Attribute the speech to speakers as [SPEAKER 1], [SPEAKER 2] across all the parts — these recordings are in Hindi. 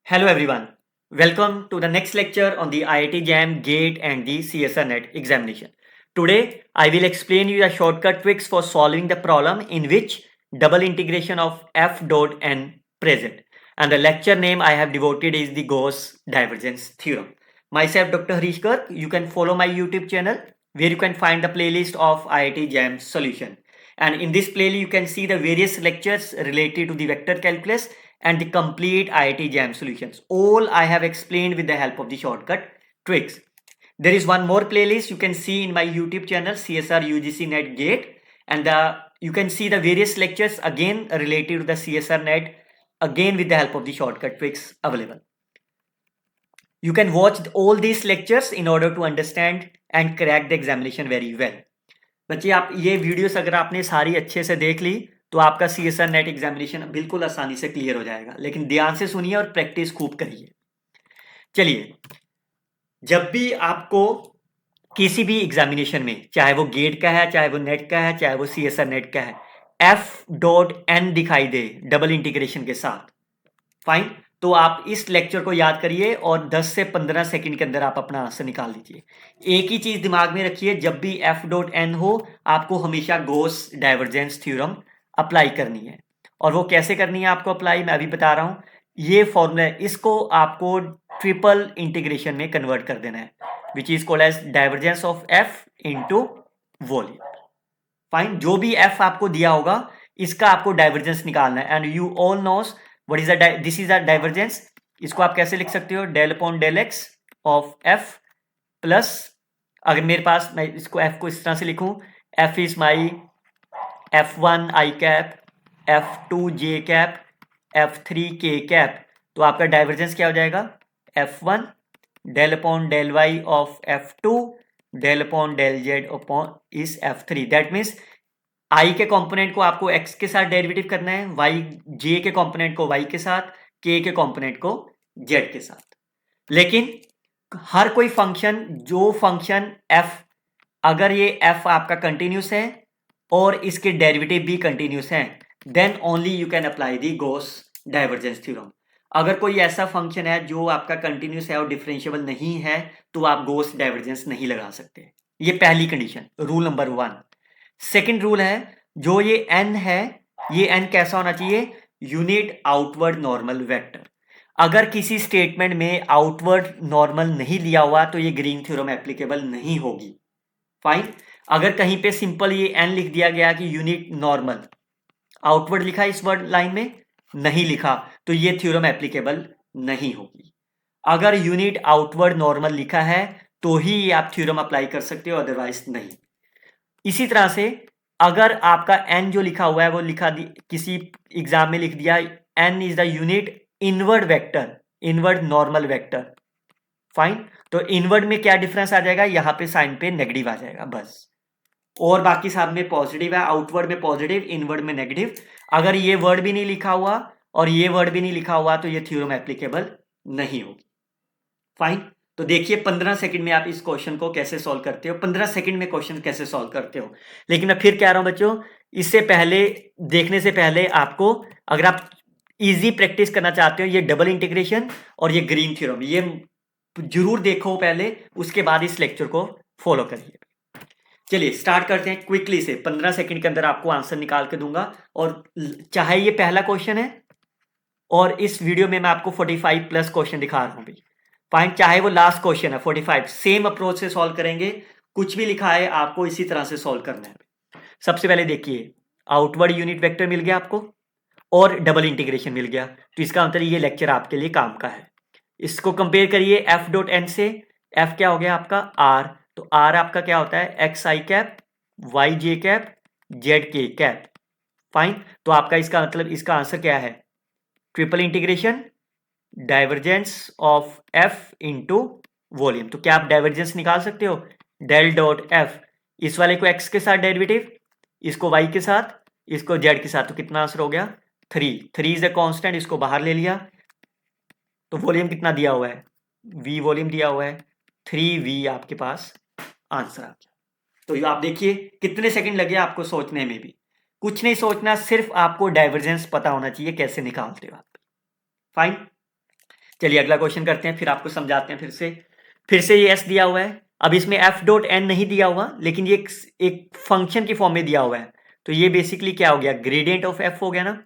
[SPEAKER 1] Hello everyone. Welcome to the next lecture on the IIT JAM GATE and the CSR NET examination. Today I will explain you the shortcut tricks for solving the problem in which double integration of f dot n present. And the lecture name I have devoted is the Gauss divergence theorem. Myself Dr. Harish Garg. You can follow my YouTube channel where you can find the playlist of IIT JAM solution. And in this playlist you can see the various lectures related to the vector calculus and the complete IIT JAM solutions. All I have explained with the help of the shortcut tricks. There is one more playlist you can see in my YouTube channel CSR UGC NET GATE, and you can see the various lectures again related to the CSR NET again with the help of the shortcut tricks available. You can watch all these lectures in order to understand and crack the examination very well. बच्चे आप ये वीडियोस अगर आपने सारी अच्छे से देख ली तो आपका CSR नेट एग्जामिनेशन बिल्कुल आसानी से क्लियर हो जाएगा, लेकिन ध्यान से सुनिए और प्रैक्टिस खूब करिए। चलिए, जब भी आपको किसी भी एग्जामिनेशन में, चाहे वो गेट का है, चाहे वो नेट का है, चाहे वो CSR नेट का है, f.n दिखाई दे डबल इंटीग्रेशन के साथ, फाइन, तो आप इस लेक्चर को याद करिए और 10 से 15 सेकंड के अंदर आप अपना आंसर निकाल लीजिए। एक ही चीज दिमाग में रखिए, जब भी f.n हो आपको हमेशा गॉस डाइवर्जेंस थ्योरम अप्लाई करनी है। और वो कैसे करनी है आपको अप्लाई, मैं अभी बता रहा हूं। ये फॉर्मूला, इसको आपको ट्रिपल इंटीग्रेशन में कन्वर्ट कर देना है, which is called as divergence of f into volume. Fine, जो भी f आपको दिया होगा इसका आपको डाइवर्जेंस निकालना है। And you all knows what is this is the divergence. इसको आप कैसे लिख सकते हो, del upon del x of f plus, अगर मेरे पास, मैं इसको f को इस तरह से लिखूं, f is my f1 i cap, f2 j cap, f3 k cap, तो आपका डाइवर्जेंस क्या हो जाएगा, f1 del upon del y of f2 del upon del z upon इस f3। दैट मीन्स i के कंपोनेंट को आपको x के साथ डेरिवेटिव करना है, j के कंपोनेंट को y के साथ, k के कंपोनेंट को z के साथ। लेकिन हर कोई फंक्शन, जो फंक्शन f, अगर ये f आपका कंटिन्यूस है और इसके डेरिवेटिव भी कंटिन्यूस हैं, then only you can apply the Gauss divergence theorem. अगर कोई ऐसा फंक्शन है जो आपका कंटिन्यूस है और डिफरेंशिएबल नहीं है तो आप गॉस डाइवर्जेंस नहीं लगा सकते। ये पहली condition, rule number 1। Second rule है, जो ये n है, ये n कैसा होना चाहिए, यूनिट आउटवर्ड नॉर्मल वेक्टर। अगर किसी स्टेटमेंट में आउटवर्ड नॉर्मल नहीं लिया हुआ तो ये ग्रीन थ्योरम एप्लीकेबल नहीं होगी। फाइन, अगर कहीं पे सिंपल ये n लिख दिया गया कि यूनिट नॉर्मल, आउटवर्ड लिखा इस वर्ड लाइन में, नहीं लिखा, तो ये थ्योरम एप्लीकेबल नहीं होगी। अगर यूनिट आउटवर्ड नॉर्मल लिखा है तो ही आप थ्योरम अप्लाई कर सकते हो, अदरवाइज नहीं। इसी तरह से अगर आपका n जो लिखा हुआ है वो किसी एग्जाम में लिख दिया n is the unit inward vector, inward normal vector, fine, तो इनवर्ड में क्या डिफरेंस आ जाएगा, यहां पे साइन पे नेगेटिव आ जाएगा बस, और बाकी सब में पॉजिटिव है, आउटवर्ड में पॉजिटिव, इनवर्ड में नेगेटिव। अगर ये वर्ड भी नहीं लिखा हुआ और ये वर्ड भी नहीं लिखा हुआ तो ये थ्योरम एप्लीकेबल नहीं होगी। फाइन, तो देखिए 15 सेकंड में आप इस क्वेश्चन को कैसे सॉल्व करते हो, 15 सेकंड में क्वेश्चन कैसे सॉल्व करते हो। लेकिन मैं फिर कह रहा हूं बच्चों, इससे पहले, देखने से पहले आपको, अगर आप इजी प्रैक्टिस करना चाहते हो, ये डबल इंटीग्रेशन और ये ग्रीन थ्योरम, ये जरूर देखो पहले, उसके बाद इस लेक्चर को फॉलो करिए। चलिए स्टार्ट करते हैं क्विकली से, 15 सेकंड के अंदर आपको आंसर निकाल के दूंगा। और चाहे ये पहला क्वेश्चन है और इस वीडियो में मैं आपको 45 प्लस क्वेश्चन दिखा रहा हूं भी, फाइन, चाहे वो लास्ट क्वेश्चन है 45, सेम अप्रोच से सॉल्व करेंगे। कुछ भी लिखा है आपको इसी तरह से सॉल्व करना है। सबसे पहले देखिए, आउटवर्ड यूनिट वेक्टर मिल गया आपको और डबल इंटीग्रेशन मिल गया, तो इसका मतलब ये लेक्चर आपके लिए काम का है। इसको कंपेयर करिए f.n से, f क्या हो गया आपका r, तो r आपका क्या होता है, x i cap, y j cap, z k cap, fine. तो आपका इसका मतलब, इसका आंसर क्या है, triple integration divergence of f into volume. तो क्या आप डाइवर्जेंस निकाल सकते हो, डेल डॉट f, इस वाले को x के साथ डेरिवेटिव, इसको y के साथ, इसको z के साथ, तो कितना आंसर हो गया, 3 इज अ कांस्टेंट, इसको बाहर ले लिया, तो वॉल्यूम कितना दिया हुआ है, v वॉल्यूम दिया हुआ है, 3v आपके पास आंसर आ गया। तो आप देखिए कितने सेकंड लगे आपको सोचने में भी, कुछ नहीं सोचना, सिर्फ आपको डाइवर्जेंस पता होना चाहिए कैसे निकालते हो आप, फाइन। चलिए अगला क्वेश्चन करते हैं, फिर आपको समझाते हैं फिर से ये एस दिया हुआ है। अब इसमें एफ डॉट एन नहीं दिया हुआ, लेकिन ये एक फंक्शन की फॉर्म में दिया हुआ है, तो ये बेसिकली क्या हो गया, ग्रेडियंट ऑफ एफ हो गया ना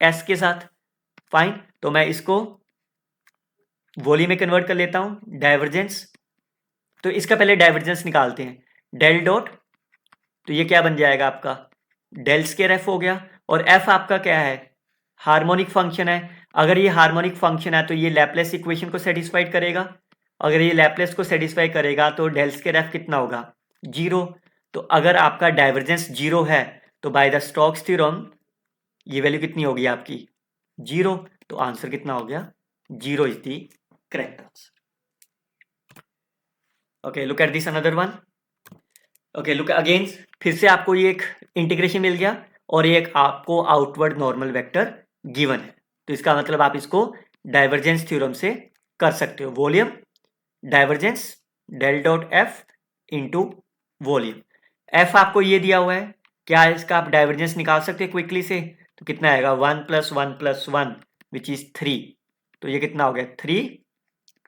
[SPEAKER 1] एस के साथ। फाइन, तो मैं इसको वॉल्यूम में कन्वर्ट कर लेता हूं, डाइवर्जेंस। तो इसका पहले डाइवर्जेंस निकालते हैं, डेल डॉट, तो ये क्या बन जाएगा आपका, डेल स्क्वायर एफ हो गया। और एफ आपका क्या है, हार्मोनिक फंक्शन है। अगर ये हार्मोनिक फंक्शन है तो ये लैपलेस इक्वेशन को सेटिस्फाइड करेगा। अगर ये लैपलेस को सेटिस्फाई करेगा तो डेल स्क्वायर एफ कितना होगा, 0। तो अगर आपका डाइवर्जेंस 0 है तो बाय द स्टोक्स थ्योरम ये वैल्यू कितनी होगी आपकी, 0। तो आंसर कितना हो गया, 0 is the correct answer. Okay, look at this another one. Okay, look again, फिर से आपको ये एक इंटीग्रेशन मिल गया और एक आपको आउटवर्ड नॉर्मल वेक्टर गिवन है। तो इसका मतलब आप इसको डाइवर्जेंस थ्योरम से कर सकते हो, volume divergence del dot f into volume. F आपको ये दिया हुआ है, क्या इसका आप डाइवर्जेंस निकाल सकते हैं क्विकली से, तो कितना आएगा 1 + 1 + 1 विच इज 3। तो ये कितना हो गया 3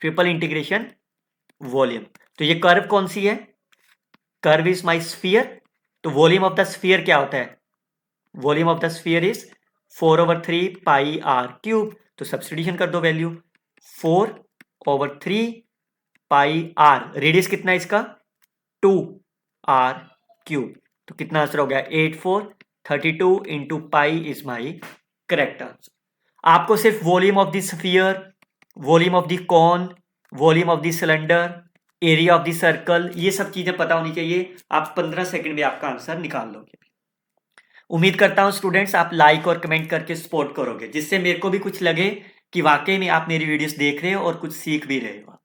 [SPEAKER 1] ट्रिपल इंटीग्रेशन वॉल्यूम। तो ये कर्व कौन सी है, कर्व इज माई स्फीयर। तो वॉल्यूम ऑफ द स्फीयर क्या होता है, volume of the sphere is 4/3 pi r cube. तो सब्स्टिट्यूशन कर दो वैल्यू, 4/3 पाई आर, रेडियस कितना है इसका 2r क्यूब। तो कितना आंसर हो गया 8432 into pi is my correct answer. आपको सिर्फ volume of the sphere, volume of the cone, volume of the cylinder, area of the circle, ये सब चीजें पता होनी चाहिए। आप 15 सेकंड में आपका आंसर निकाल लोगे। उम्मीद करता हूं स्टूडेंट्स आप लाइक और कमेंट करके सपोर्ट करोगे, जिससे मेरे को भी कुछ लगे कि वाकई में आप मेरी वीडियोस देख रहे हो और कुछ सीख भी रहे हो आप।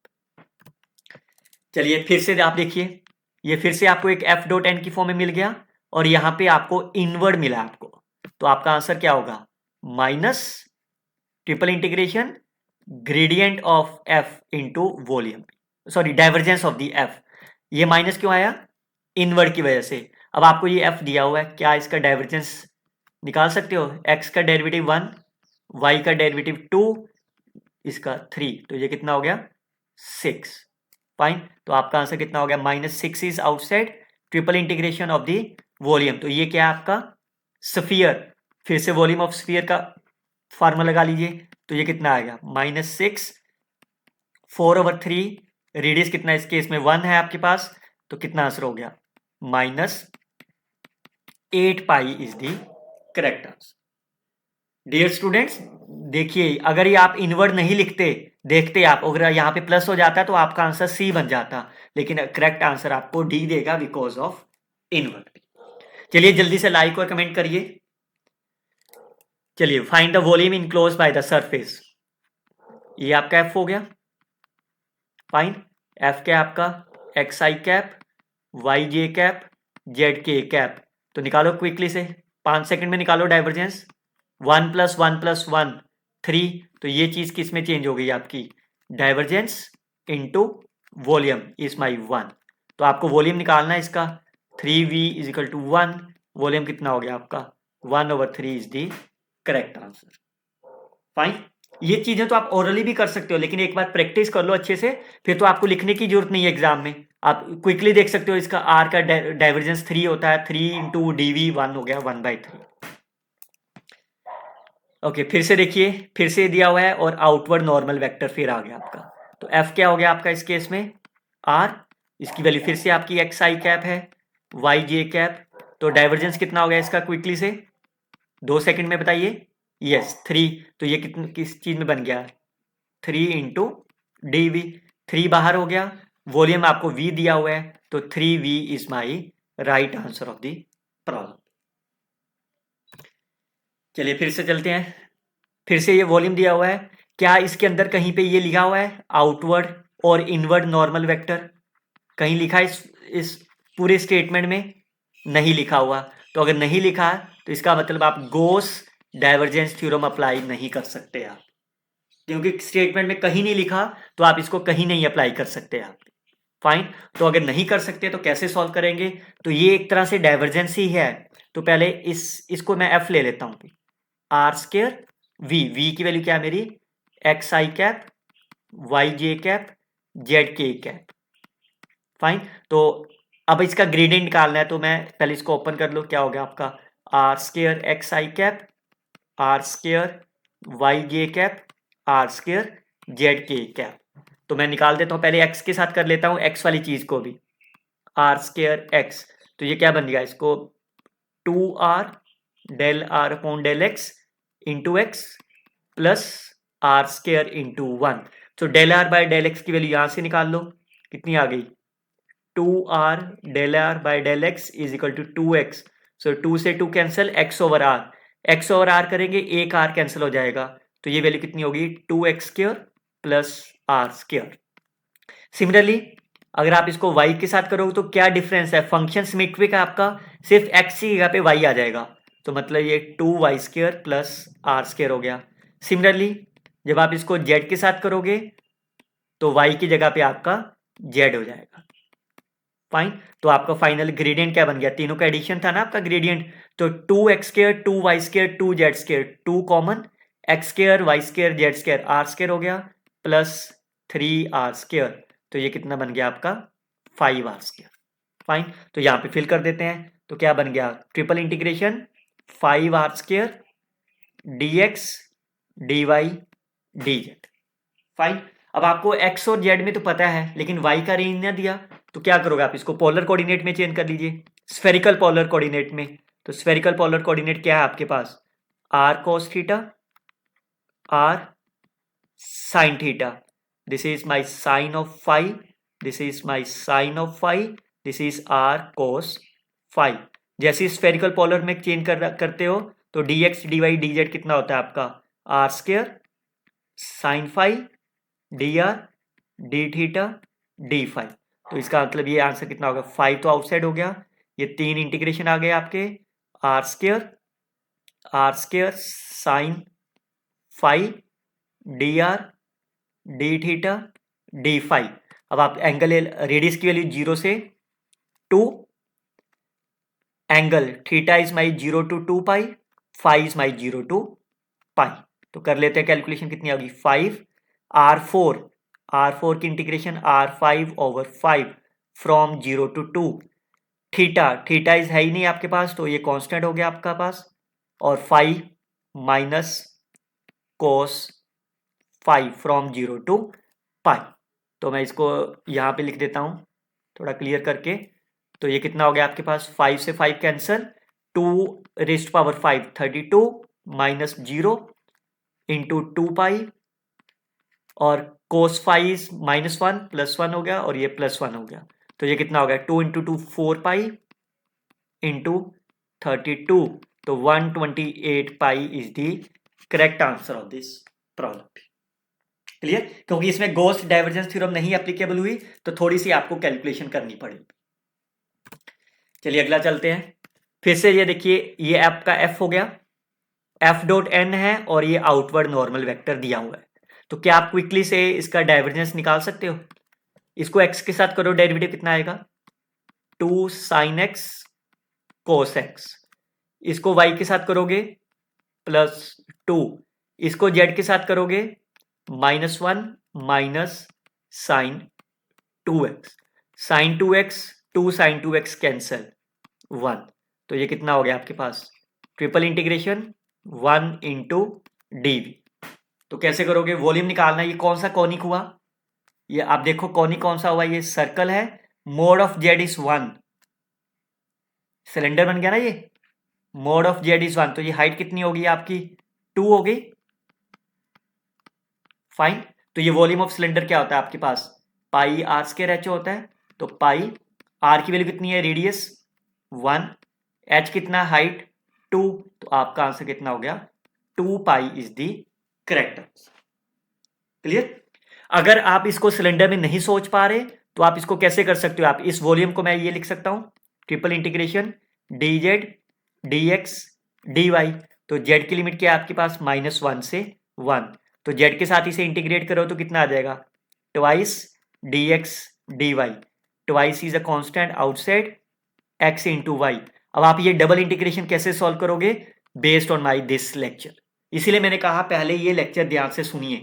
[SPEAKER 1] चलिए फिर से आप देखिए, ये फिर से आपको एक एफ डॉट एन की फॉर्म में मिल गया और यहां पे आपको इनवर्ड मिला आपको। तो आपका आंसर क्या होगा, minus triple integration gradient of F into volume, sorry divergence of the F. ये माइनस क्यों आया, इनवर्ड की वजह से। अब आपको ये एफ दिया हुआ है, क्या इसका डाइवर्जेंस निकाल सकते हो, एक्स का डेरिवेटिव 1, वाई का डेरिवेटिव 2, इसका 3, तो ये कितना हो गया 6। फाइन, तो आपका आंसर कितना हो गया, -6 is outside triple integration of the volume. तो ये क्या है आपका स्फीयर। फिर से वॉल्यूम ऑफ स्फीयर का फार्मूला लगा लीजिए, तो ये कितना आएगा -6 4/3, रेडियस कितना है इस केस में 1 है आपके पास, तो कितना आंसर हो गया -8 pi is the correct answer. Dear students देखिए, अगर ये आप इनवर्ड नहीं लिखते, देखते आप, अगर यहाँ पे प्लस हो जाता तो आपका आंसर सी बन जाता, लेकिन करेक्ट आंसर आपको डी देगा बिकॉज ऑफ इनवर्ड। चलिए जल्दी से लाइक और कमेंट करिए। चलिए, find the volume enclose by the surface, ये आपका एफ हो गया। फाइन, एफ क्या आपका x i cap, y j cap, z k cap. तो निकालो क्विकली से, 5 सेकंड में निकालो डाइवर्जेंस। 1 + 1 + 1 3, तो ये चीज किस में चेंज हो गई आपकी, divergence into volume is my 1। तो आपको वॉल्यूम निकालना है इसका, 3v = 1, वॉल्यूम कितना हो गया आपका 1/3 is the correct answer. Fine, ये चीजें तो आप ओरली भी कर सकते हो, लेकिन एक बार प्रैक्टिस कर लो अच्छे से, फिर तो आपको लिखने की जरूरत नहीं है एग्जाम में। आप क्विकली देख सकते हो, इसका आर का डाइवर्जेंस 3 होता है, 3 इंटू dv 1 हो गया 1/3। ओके, फिर से देखिए, फिर से दिया हुआ है और आउटवर्ड नॉर्मल वेक्टर फिर आ गया आपका। तो एफ क्या हो गया आपका इस केस में आर, इसकी वैल्यू फिर से आपकी एक्स आई कैप है, वाई जे कैप। तो डाइवर्जेंस कितना हो गया इसका क्विकली से 2 सेकंड में बताइए, यस 3। तो ये किस चीज में बन गया 3 इंटू dv, 3 बाहर हो गया, वॉल्यूम आपको v दिया हुआ है, तो 3v is my right answer of the problem. चलिए फिर से चलते हैं, फिर से ये वॉल्यूम दिया हुआ है, क्या इसके अंदर कहीं पे ये लिखा हुआ है आउटवर्ड और इनवर्ड नॉर्मल वेक्टर, कहीं लिखा है इस पूरे स्टेटमेंट में, नहीं लिखा हुआ। तो अगर नहीं लिखा तो इसका मतलब आप गॉस डाइवर्जेंस थ्योरम अप्लाई नहीं कर सकते आप, क्योंकि स्टेटमेंट में कहीं नहीं लिखा तो आप इसको कहीं नहीं अप्लाई कर सकते आप। फाइन, तो अगर नहीं कर सकते तो कैसे सॉल्व करेंगे, तो ये एक तरह से डाइवर्जेंस ही है। तो पहले इसको मैं एफ ले लेता हूं, आर स्क्वायर वी, वी की वैल्यू क्या है मेरी x i cap, y j cap, z k cap. Fine. तो अब इसका ग्रेडियंट निकालना है, तो मैं पहले इसको ओपन कर लो। क्या हो गया आपका, r square x i cap, r square y j cap, r square z k cap. तो मैं निकाल देता हूं, पहले एक्स के साथ कर लेता हूं, एक्स वाली चीज को भी, आर स्केयर एक्स। तो ये क्या बन गया, इसको 2r del r upon del x into x plus r square into 1। तो del r by del x की वैल्यू यहां से निकाल लो, कितनी आ गई, 2r del r by del x is equal to 2x। So 2 से 2 cancel, x over r, x over r करेंगे, एक r कैंसिल हो जाएगा, तो ये वैल्यू कितनी होगी, 2x square plus r square. Similarly अगर आप इसको y के साथ करोगे तो क्या डिफरेंस है, फंक्शन सिमेट्रिक है आपका, सिर्फ x की जगह पे y आ जाएगा, तो मतलब ये 2y square plus r square हो गया। सिमिलरली जब आप इसको z के साथ करोगे तो y की जगह पे आपका z हो जाएगा। फाइन। तो आपका फाइनल ग्रेडियंट क्या बन गया, तीनों का एडिशन था ना आपका ग्रेडियंट, तो 2x square 2y square 2z square, 2 common, x square y square z square r square हो गया, प्लस 3r स्क्वायर। तो ये कितना बन गया आपका, 5r स्क्वायर। फाइन। तो यहाँ पे फिल कर देते हैं, तो क्या बन गया, triple integration 5r square dx dy dz। Fine. अब आपको x और z में तो पता है, लेकिन y का रेंज ना दिया, तो क्या करोगे आप, इसको पोलर कोऑर्डिनेट में चेंज कर लीजिए, स्फेरिकल पोलर कोऑर्डिनेट में। तो स्फेरिकल पोलर कोऑर्डिनेट क्या है आपके पास, r cos theta, r sin theta, this is my sine of phi, this is my sine of phi, this is r cos phi. जैसे स्फेरिकल पोलर में चेंज करते हो तो dx dy dz कितना होता है आपका, r square sine phi dr d theta d phi. तो इसका मतलब ये आंसर कितना होगा, 5 तो आउटसाइड हो गया, ये 3 इंटीग्रेशन आ गए आपके, r square sine phi d r d theta d phi. अब आप एंगल रेडियस की वैल्यू 0 से 2, angle theta is my 0 to 2 pi, phi is my 0 to pi. तो कर लेते हैं कैलकुलेशन, कितनी होगी, 5 r4 की integration r5 over 5 from 0 to 2, theta is है ही नहीं आपके पास, तो ये कांस्टेंट हो गया आपका पास, और 5 minus cos 5 from 0 to pi. तो मैं इसको यहाँ पे लिख देता हूँ थोड़ा क्लियर करके। तो ये कितना हो गया आपके पास, 5 से 5 cancel, 2 rest power 5 32 minus 0 into 2 पाई, और कोस फाइव माइनस 1 प्लस 1 हो गया, और ये प्लस 1 हो गया। तो ये कितना हो गया, 2 इंटू 2 4 पाई इंटू 32, तो 128 पाई is the correct answer of this problem. Clear, क्योंकि इसमें गॉस डाइवर्जेंस थ्योरम नहीं एप्लीकेबल हुई, तो थोड़ी सी आपको कैलकुलेशन करनी पड़ेगी। चलिए अगला चलते हैं। फिर से ये देखिए, ये आपका एफ हो गया, एफ डॉट एन है, और ये आउटवर्ड नॉर्मल वेक्टर दिया हुआ है। तो क्या आप क्विकली से इसका डाइवर्जेंस निकाल सकते हो, इसको x के साथ करो, डेरिवेटिव कितना आएगा, 2 sin x cos x। इसको y के साथ करोगे प्लस 2, इसको z के साथ करोगे -1 minus sine 2x, sine 2x 2 sin 2x cancel 1। तो ये कितना हो गया आपके पास, ट्रिपल इंटीग्रेशन 1 इंटू डी। तो कैसे करोगे, वॉल्यूम निकालना है, ये कौन सा कॉनिक हुआ, ये आप देखो कॉनिक कौन सा हुआ, ये सर्कल है, mode of Z is 1, cylinder बन गया ना ये, मोड ऑफ जेड इज 1, तो ये हाइट कितनी होगी आपकी, 2 हो गई। फाइन। तो ये वॉल्यूम ऑफ सिलेंडर क्या होता है आपके पास, पाई आर स्क्वायर एच होता है, तो पाई आर की वैल्यू कितनी है, रेडियस 1, एच कितना, हाइट 2, तो आपका आंसर कितना हो गया, 2 pi is the correct answer. Clear. अगर आप इसको सिलेंडर में नहीं सोच पा रहे, तो आप इसको कैसे कर सकते हो, आप इस वॉल्यूम को मैं ये लिख सकता हूं, triple integration d z D x D Y. तो जेड की लिमिट क्या है आपके पास, -1 से 1, तो जेड के साथ इसे इंटीग्रेट करो तो कितना आ जाएगा, twice d x D y, twice is a constant outside x into y. अब आप ये डबल इंटीग्रेशन कैसे सॉल्व करोगे, based on my this lecture, इसीलिए मैंने कहा पहले ये लेक्चर ध्यान से सुनिए,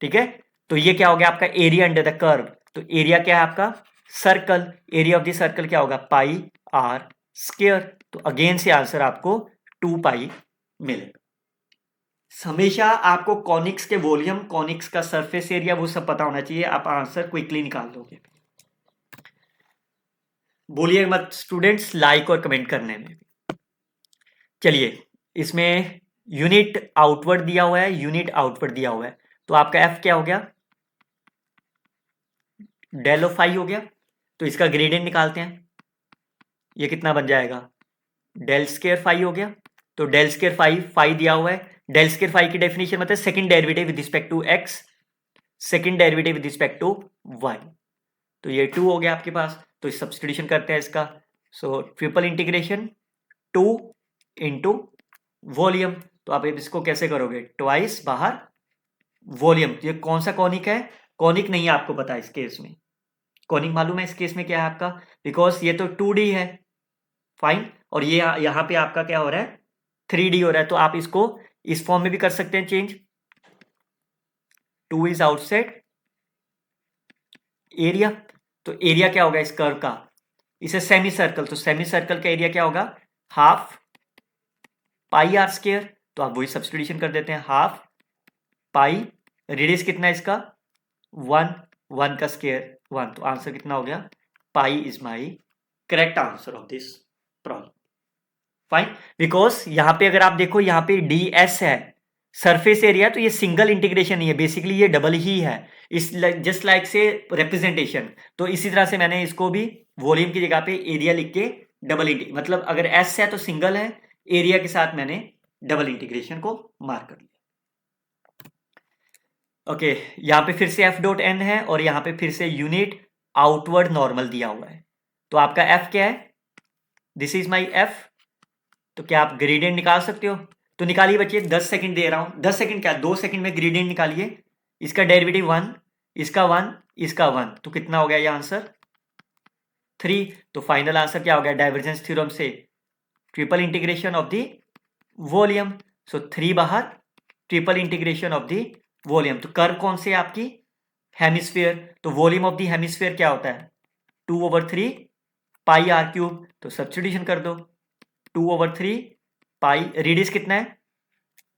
[SPEAKER 1] ठीक है। तो ये क्या हो गया आपका एरिया अंडर द कर्व। तो एरिया क्या है आपका circle, area of the circle क्या होगा पाई आर स्क्वायर। तो अगेन से आंसर आपको 2 पाई मिलेगा। हमेशा आपको कॉनिक्स के वॉल्यूम, कॉनिक्स का सरफेस एरिया वो सब पता होना चाहिए, आप आंसर क्विकली निकाल दोगे। बोलिए मत स्टूडेंट्स लाइक और कमेंट करने में। चलिए इसमें यूनिट आउटवर्ड दिया हुआ है, यूनिट आउटवर्ड दिया हुआ है, तो आपका एफ क्या हो गया डेल ऑफ फाई हो गया। तो इसका ग्रेडियंट निकालते हैं, ये कितना बन जाएगा डेल स्क्वायर फाई हो गया। तो डेल स्क्वायर फाई, फाई दिया हुआ है, डेल स्क्वायर फाई की डेफिनेशन मतलब second derivative with respect to x, second derivative with respect to y. तो ये 2 हो गया आपके पास, तो इस सब्स्टिट्यूशन करते हैं इसका। सो ट्रिपल इंटीग्रेशन 2 इंटू वॉल्यूम। तो आप इसको कैसे करोगे ट्वाइस बाहर वॉल्यूम। ये कौन सा कॉनिक है, कॉनिक नहीं है आपको पता इस केस में, कॉनिक मालूम है इस केस में क्या है आपका, बिकॉज ये तो 2D है फाइन, और ये यहां पे आपका क्या हो रहा है 3D हो रहा है। तो आप इसको इस फॉर्म में भी कर सकते हैं चेंज, 2 इज आउटसाइड एरिया। तो एरिया क्या होगा इस कर्व का, इसे सेमी सर्कल, तो सेमी सर्कल का एरिया क्या होगा हाफ पाई आर स्क्वायर। तो आप वही सब्स्टिट्यूशन कर देते हैं, हाफ पाई, रेडियस कितना है इसका 1, 1 का स्क्वायर 1। तो आंसर कितना हो गया पाई is my correct answer of this problem. Fine, because यहां पे अगर आप देखो यहां पे डी एस है सरफेस एरिया, तो ये सिंगल इंटीग्रेशन नहीं है, बेसिकली ये डबल ही है, इस जस्ट लाइक से रिप्रेजेंटेशन। तो इसी तरह से मैंने इसको भी वॉल्यूम की जगह पे एरिया लिख के डबल इंटीग्रेशन, मतलब अगर एस है तो सिंगल है, एरिया के साथ मैंने डबल इंटीग्रेशन को मार्क कर लिया। ओके यहां पे फिर से एफ डॉट एन है, और यहां पे फिर से यूनिट आउटवर्ड नॉर्मल दिया हुआ है। तो आपका एफ क्या है, दिस इज माई एफ। तो क्या आप ग्रेडियंट निकाल सकते हो, तो निकालिए बच्चे, 10 सेकंड दे रहा हूं, 10 सेकंड क्या 2 सेकंड में ग्रेडियंट निकालिए। इसका डेरिवेटिव 1, इसका 1, इसका 1, तो कितना हो गया ये आंसर 3। तो फाइनल आंसर क्या हो गया डाइवर्जेंस थ्योरम से triple integration of the volume. So 3 बाहर triple integration of the volume. तो कर्व कौन से आपकी हेमिस्फीयर, तो वॉल्यूम ऑफ द हेमिस्फीयर क्या होता है 2/3 पाई आर क्यूब। तो सब्स्टिट्यूशन कर दो 2/3 पाई, रेडियस कितना है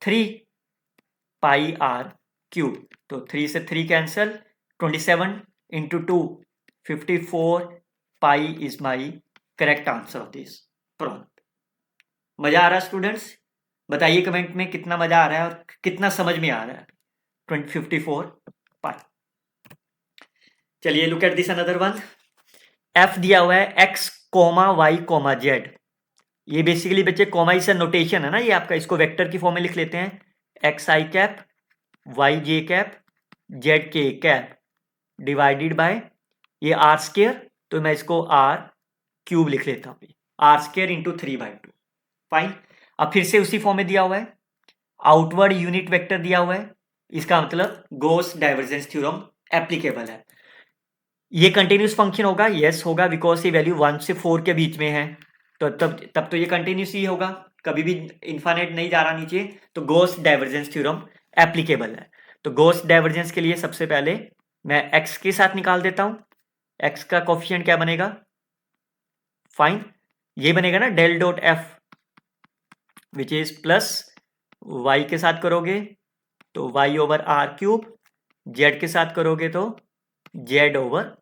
[SPEAKER 1] 3 पाई आर क्यूब। तो 3 से 3 cancel, 27 into 2 54 pi is my correct answer of this problem. मजा आ रहा है स्टूडेंट्स, बताइए कमेंट में कितना मजा आ रहा है और कितना समझ में आ रहा है 54 पाई। चलिए look at this another one. F दिया हुआ है x comma y comma z. ये बेसिकली बच्चे कोमा इज नोटेशन है ना, ये आपका, इसको वेक्टर की फॉर्म में लिख लेते हैं x i cap y j cap z k cap divided by ये आर स्क्वायर। तो मैं इसको आर क्यूब लिख लेता हूं, आर स्क्वायर इंटू 3/2। फाइन, अब फिर से उसी फॉर्म में दिया हुआ है, आउटवर्ड यूनिट वेक्टर दिया हुआ है, इसका मतलब गॉस डाइवर्जेंस थ्योरम एप्लीकेबल है। ये कंटिन्यूस फंक्शन होगा, यस होगा, बिकॉज ये वैल्यू 1 से 4 के बीच में है, तो तब तो ये कंटिन्यूस ही होगा, कभी भी इन्फाइनाइट नहीं जा रहा नीचे। तो गॉस डाइवर्जेंस थ्योरम एप्लीकेबल है। तो गॉस डाइवर्जेंस के लिए सबसे पहले मैं x के साथ निकाल देता हूं, x का कोफिशिएंट क्या बनेगा फाइन, ये बनेगा ना del dot f which is plus y के साथ करोगे तो y over r cube, z के साथ करोगे तो z ओवर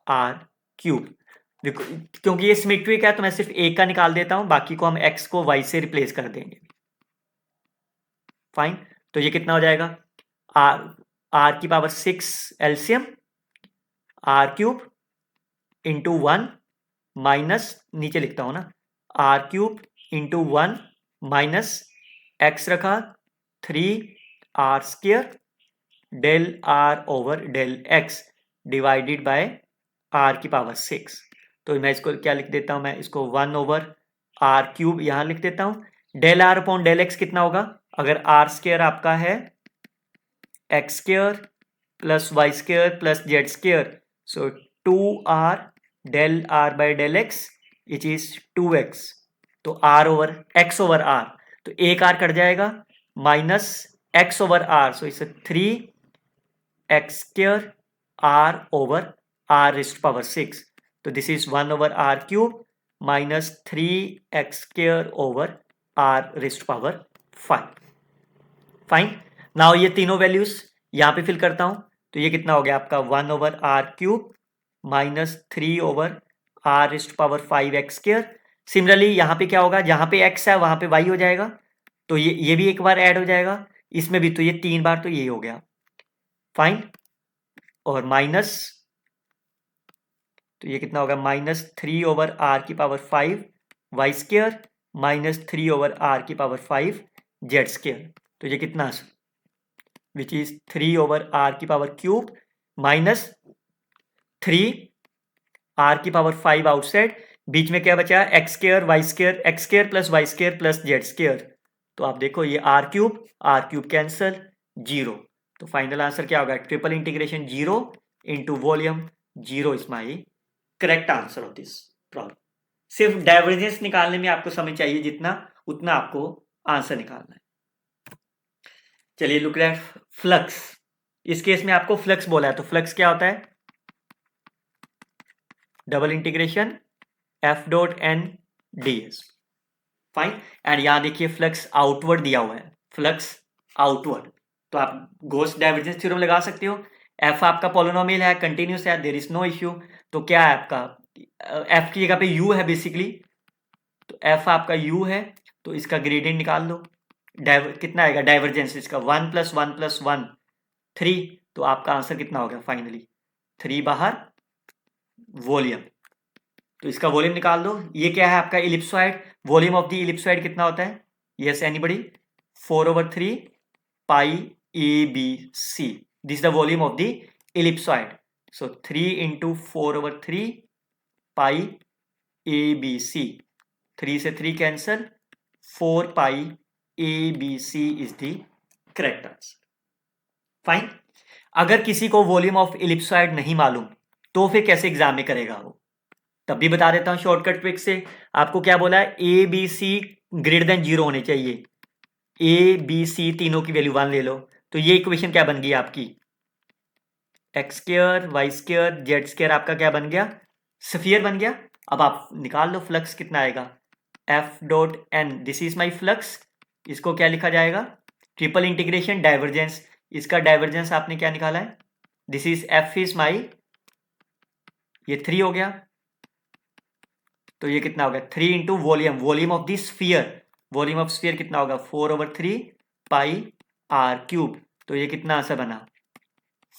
[SPEAKER 1] आर क्यूब। क्योंकि ये सिमेट्रिक है तो मैं सिर्फ एक का निकाल देता हूं, बाकी को हम x को y से रिप्लेस कर देंगे। फाइन, तो ये कितना हो जाएगा r की power 6 LCM r cube into 1 minus, नीचे लिखता हूं ना, r cube into 1 minus x रखा 3 r square del r over del x divided by r की पावर 6। तो मैं इसको क्या लिख देता हूं, मैं इसको 1 ओवर आर क्यूब यहां लिख देता हूं। Del r upon del x कितना होगा, अगर आर स्क्वायर आपका है x square plus y square plus z square, so 2r del r by del x which is 2x। तो r over x over r, तो एक r कट जाएगा minus x over r, so इसे 3 x square r over r raised power 6, तो this is 1 over r cube minus 3x square over r raised power 5। Fine, now ये तीनों वैल्यूज यहां पे फिल करता हूं, तो ये कितना हो गया आपका 1 over r cube minus 3 over r raised power 5x square. Similarly यहां पे क्या होगा, जहां पे x है वहां पे y हो जाएगा, तो ये भी एक बार ऐड हो जाएगा, इसमें भी, तो ये 3 बार, तो ये हो गया। फाइन, और माइनस, तो ये कितना होगा -3 ओवर आर की power 5 y square minus 3 over r की पावर 5 जेड स्क्वायर, तो ये कितना, विच इज 3 ओवर आर की पावर क्यूब माइनस 3 आर की पावर 5 आउटसाइड, बीच में क्या बचा, x square y square, x square plus y square plus z square, तो आप देखो ये आर क्यूब कैंसल, जीरो, तो फाइनल आंसर क्या होगा, triple integration 0 into volume 0 is my correct answer of this problem. सिर्फ डाइवर्जेंस निकालने में आपको समय चाहिए जितना, उतना आपको आंसर निकालना है। चलिए लुक एट फ्लक्स, इस केस में आपको फ्लक्स बोला है, तो फ्लक्स क्या होता है, double integration f dot n d S. Fine, and यहां देखिए फ्लक्स आउटवर्ड दिया हुआ है, फ्लक्स आउटवर्ड, तो आप गॉस डाइवर्जेंस थ्योरम लगा सकते हो। एफ आपका पॉलिनोमियल है, कंटिन्यूस है, देयर इज नो इश्यू, तो क्या है आपका, एफ की जगह पे यू है बेसिकली, तो एफ आपका यू है, तो इसका ग्रेडियंट निकाल लो, कितना आएगा डाइवर्जेंस इसका, 1 + 1 + 1 3, तो आपका आंसर कितना हो गया फाइनली 3 बाहर वॉल्यूम, तो इसका वॉल्यूम निकाल दो। ये क्या है आपका ellipsoid, volume of the ellipsoid कितना होता है, yes anybody, 4/3 pi a b c, this is the volume of the ellipsoid, so 3 × 4/3 pi a b c, 3 से 3 cancel, 4 pi a b c is the correct answer. Fine, अगर किसी को वॉल्यूम ऑफ इलिप्सॉइड नहीं मालूम तो फिर कैसे एग्जाम में करेगा वो, तब भी बता देता हूं शॉर्टकट ट्रिक से। आपको क्या बोला है, a b c greater than 0 होने चाहिए, ए बी सी तीनों की वैल्यू 1 ले लो, तो ये इक्वेशन क्या बन गई आपकी, x square y square z square आपका क्या बन गया, स्फीयर बन गया। अब आप निकाल लो फ्लक्स कितना आएगा, f dot n, this is my flux, इसको क्या लिखा जाएगा, ट्रिपल इंटीग्रेशन डाइवर्जेंस, इसका डाइवर्जेंस आपने क्या निकाला है, this is f is my, ये 3 हो गया, तो ये कितना हो गया 3 into volume, volume of the sphere, volume of sphere कितना होगा 4/3 पाई आर क्यूब, तो ये कितना आंसर बना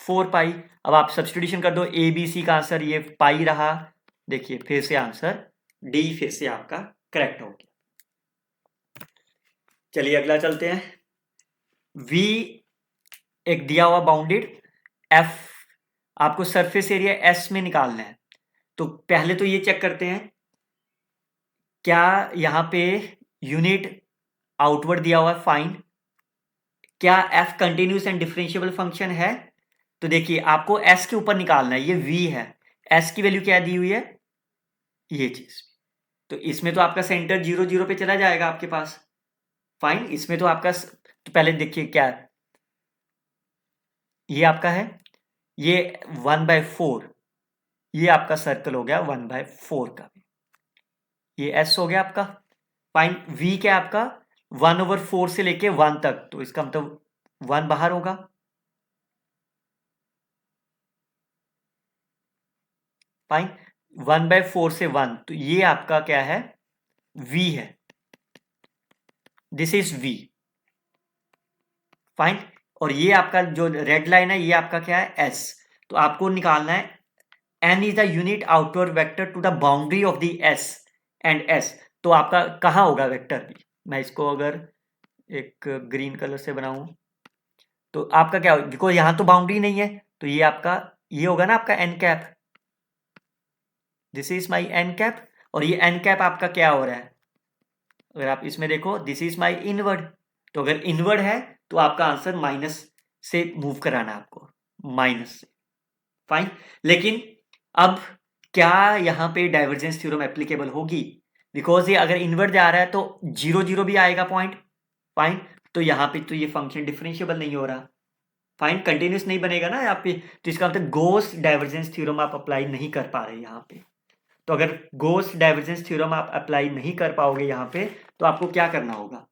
[SPEAKER 1] 4 पाई। अब आप सब्स्टिट्यूशन कर दो, ए बी सी का आंसर ये पाई रहा, देखिए फिर से आंसर डी फिर से आपका करेक्ट हो गया। चलिए अगला चलते हैं, वी एक दिया हुआ बाउंडेड, एफ आपको सरफेस एरिया एस में निकालना है, तो पहले तो ये चेक करते हैं क्या यहां पे यूनिट आउटवर्ड दिया हुआ है, फाइंड क्या F continuous and differentiable function है, तो देखिए आपको एस के ऊपर निकालना है, ये वी है, एस की वैल्यू क्या दी हुई है, ये चीज, तो इसमें तो आपका सेंटर 0 0 पे चला जाएगा आपके पास। फाइन, इसमें तो आपका, तो पहले देखिए क्या है, ये आपका है, ये 1/4, ये आपका सर्कल हो गया 1/4 का, ये एस हो गया आपका। फाइन, वी क्या आपका 1/4 से लेके 1 तक, तो इसका मतलब 1 बाहर होगा। फाइन, 1/4 से 1, तो ये आपका क्या है, v है, दिस इज v। फाइन, और ये आपका जो रेड लाइन है ये आपका क्या है s, तो आपको निकालना है n is the unit outward vector to the boundary of the s and s, तो आपका कहां होगा वेक्टर भी, मैं इसको अगर एक ग्रीन कलर से बनाऊं तो आपका क्या होगा, बिकॉज यहां तो बाउंड्री नहीं है, तो ये आपका ये होगा ना आपका n cap, this is my n cap, और ये n कैप आपका क्या हो रहा है, अगर आप इसमें देखो दिस इज माई इनवर्ड, तो अगर इनवर्ड है तो आपका आंसर माइनस से मूव कराना आपको, माइनस से। फाइन, लेकिन अब क्या यहां पे डाइवर्जेंस थ्योरम एप्लीकेबल होगी, बिकॉज ये अगर इनवर्ड जा रहा है तो 0 0 भी आएगा पॉइंट। फाइन, तो यहां पे तो ये फंक्शन डिफरेंशिएबल नहीं हो रहा। फाइन, कंटिन्यूस नहीं बनेगा ना यहाँ पे, तो इसका मतलब गॉस डाइवर्जेंस थ्योरम आप अप्लाई नहीं कर पा रहे यहाँ पे। तो अगर गॉस डाइवर्जेंस थ्योरम आप अप्लाई नहीं कर पाओगे यहाँ पे, तो आपको क्या करना होगा,